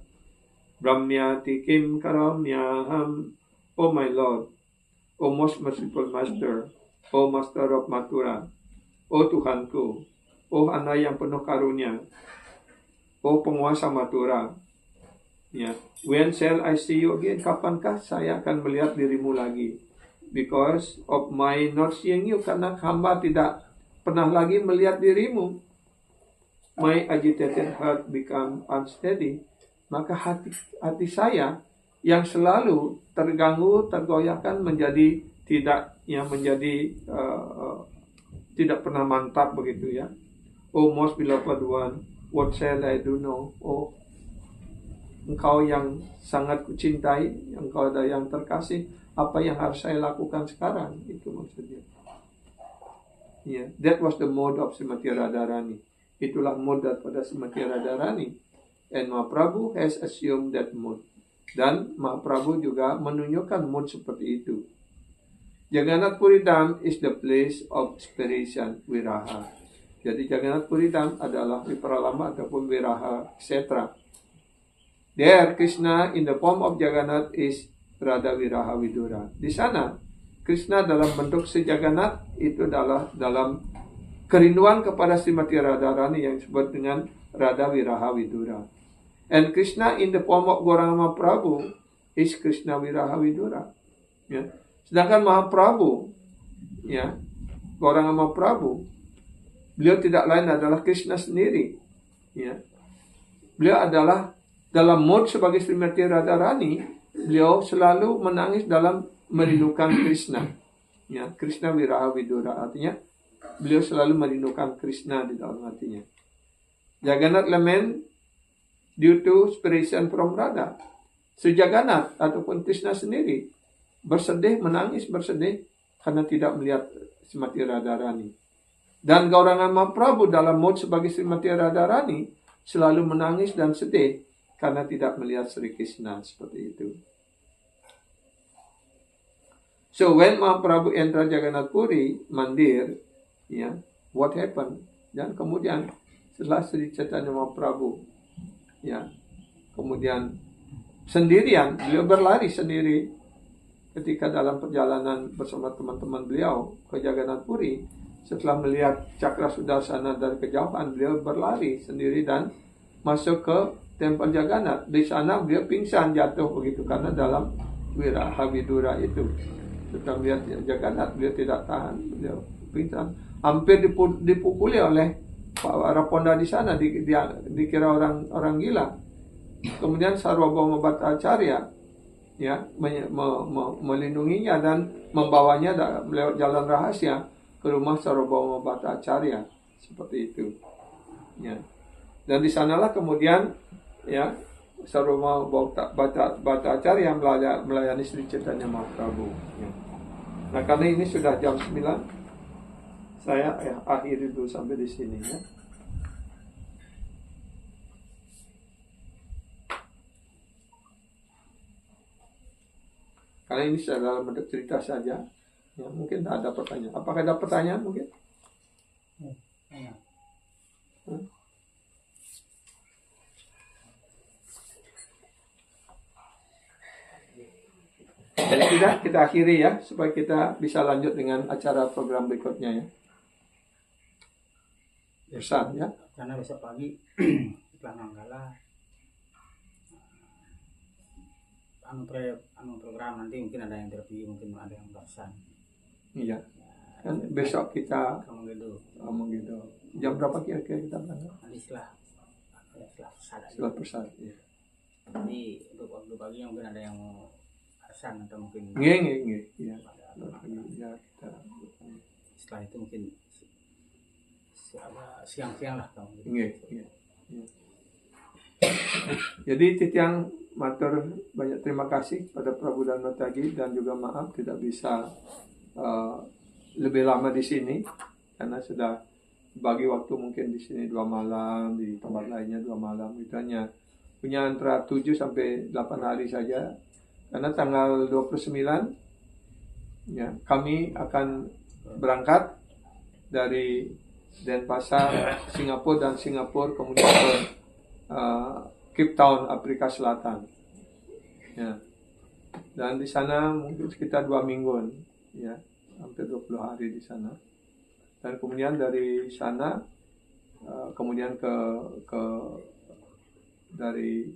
brahmyati kim karamyaham. Oh my Lord, O most merciful Master, O Master of Mathura, O Tuhanku, O anak yang penuh karunia, O penguasa Mathura. Ya, when shall I see you again? Kapankah saya akan melihat dirimu lagi? Because of my not seeing you, karena hamba tidak pernah lagi melihat dirimu. My agitated heart become unsteady. Maka hati saya yang selalu terganggu, tergoyahkan menjadi tidak pernah mantap begitu ya. Oh most beloved one, what shall I do now? Oh engkau yang sangat kucintai, engkau ada yang terkasih, apa yang harus saya lakukan sekarang? Itu maksudnya. Yeah, that was the mode of Srimati Radharani. Itulah mode daripada Srimati Radharani. And Mahaprabhu has assumed that mode. Dan Mahaprabhu juga menunjukkan mood seperti itu. Jagannath Puri Dham is the place of separation viraha. Jadi Jagannath Puri Dham adalah Vipralambha ataupun Viraha Kshetra. There Krishna in the form of Jagannath is Radha Viraha Vidura. Di sana Krishna dalam bentuk si Jagannath itu adalah dalam kerinduan kepada Srimati Radharani yang disebut dengan Radha Viraha Vidura. And Krishna in the form of Gauranga Mahaprabhu is Krishna Viraha Vidura. Ya. Sedangkan Mahaprabhu, ya, Gauranga Mahaprabhu, beliau tidak lain adalah Krishna sendiri. Ya. Beliau adalah dalam mood sebagai Srimati Radharani, beliau selalu menangis dalam merindukan Krishna. Ya, Krishna Viraha Vidura artinya beliau selalu merindukan Krishna di dalam hatinya. Jagannath lament due to separation from Radha. Sri Jagannath ataupun Krishna sendiri bersedih, menangis bersedih karena tidak melihat Srimati Radharani. Dan Gauranga Mahaprabhu dalam mood sebagai Srimati Radharani selalu menangis dan sedih karena tidak melihat Sri Krishna seperti itu. So when Mahaprabhu entered Jagannath Puri Mandir, ya, what happened? Dan kemudian setelah Sri Chaitanya Mahaprabhu, ya, kemudian sendirian, beliau berlari sendiri ketika dalam perjalanan bersama teman-teman beliau ke Jagannath Puri, setelah melihat Cakra Sudarsana dari kejauhan, beliau berlari sendiri dan masuk ke tempel Jagannath. Di sana beliau pingsan jatuh begitu karena dalam Wiraha Widura itu. Setelah melihat Jagannath, beliau tidak tahan, beliau pingsan. Hampir dipukuli oleh para ponda di sana, dikira orang gila. Kemudian Sarvabhauma Bhattacharya ya melindunginya dan membawanya lewat jalan rahasia ke rumah Sarvabhauma Bhattacharya, seperti itu. Ya. Dan di sanalah kemudian ya Sarvabhauma Bhattacharya melayani Sri Chaitanya Mahaprabhu. Ya. Nah, karena ini sudah jam 9, saya akhiri dulu sampai di sini ya. Karena ini dalam bentuk cerita saja, ya mungkin tak ada pertanyaan. Apakah ada pertanyaan mungkin? Jadi kita akhiri ya, supaya kita bisa lanjut dengan acara program berikutnya ya. Pesan ya. Karena besok pagi iklan Manggala program nanti mungkin ada yang terpilih, mungkin ada yang bersan. Iya. Kan besok kita ngomong gitu. Jam berapa kira-kira kita berangkat? Nanti setelah persat. Ya. Jadi untuk waktu pagi mungkin ada yang mau bersan atau mungkin. Nggih. Iya. Ya, kita. Setelah itu mungkin siang-siang lah kalau gitu. Nggih. Jadi Titiang matur banyak terima kasih pada Prabu dan Tagi, dan juga maaf tidak bisa lebih lama di sini karena sudah bagi waktu mungkin di sini 2 malam, di tempat lainnya 2 malam. Itu hanya punya antara 7 sampai 8 hari saja. Karena tanggal 29 ya kami akan berangkat dari Denpasar, Singapura, dan Singapura kemudian ke Cape Town, Afrika Selatan. Ya. Dan di sana mungkin sekitar 2 mingguan, ya, hampir 20 hari di sana. Dan kemudian dari sana kemudian dari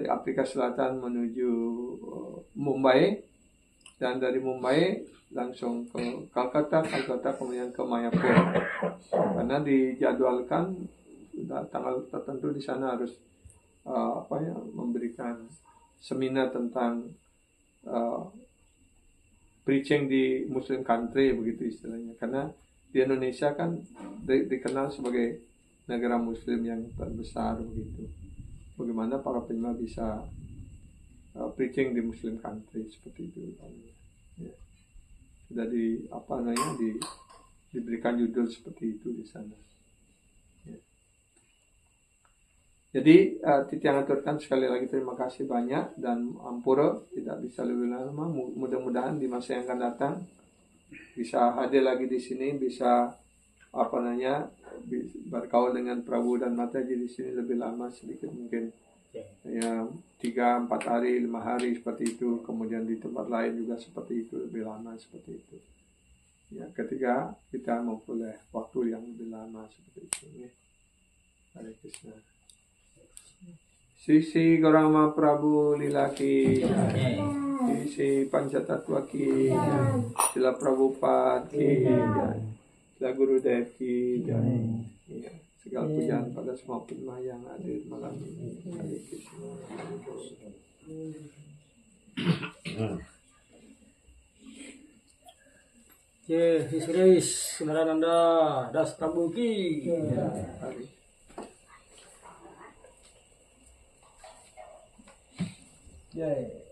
Afrika Selatan menuju Mumbai, dan dari Mumbai langsung ke Calcutta kemudian ke Mayapur. Karena dijadwalkan sudah tanggal tertentu di sana harus memberikan seminar tentang preaching di Muslim country, begitu istilahnya. Karena di Indonesia kan dikenal sebagai negara Muslim yang terbesar, begitu. Bagaimana para penyembah bisa preaching di Muslim country seperti itu. Ya. Sudah diberikan judul seperti itu di sana. Ya. Jadi Titiang aturkan sekali lagi terima kasih banyak, dan ampura tidak bisa lebih lama. Mudah-mudahan di masa yang akan datang bisa hadir lagi di sini, bisa berkaul dengan Prabu dan Mataji di sini lebih lama sedikit, mungkin ya 3-4 hari, 5 hari seperti itu. Kemudian di tempat lain juga seperti itu, lebih lama seperti itu. Ya, ketika kita memperoleh waktu yang lebih lama seperti itu. Ya. Hare Krishna. Sisi Gauranga Prabu Lilaki, Sisi Pancatatwa ki, Sila Prabhupada ki, Sila Gurudev ki, ya, segala pujian pada semua penyembah yang hadir malam ini. Hare Krishna. His Grace Sunarananda Das Prabu ki. Yeah.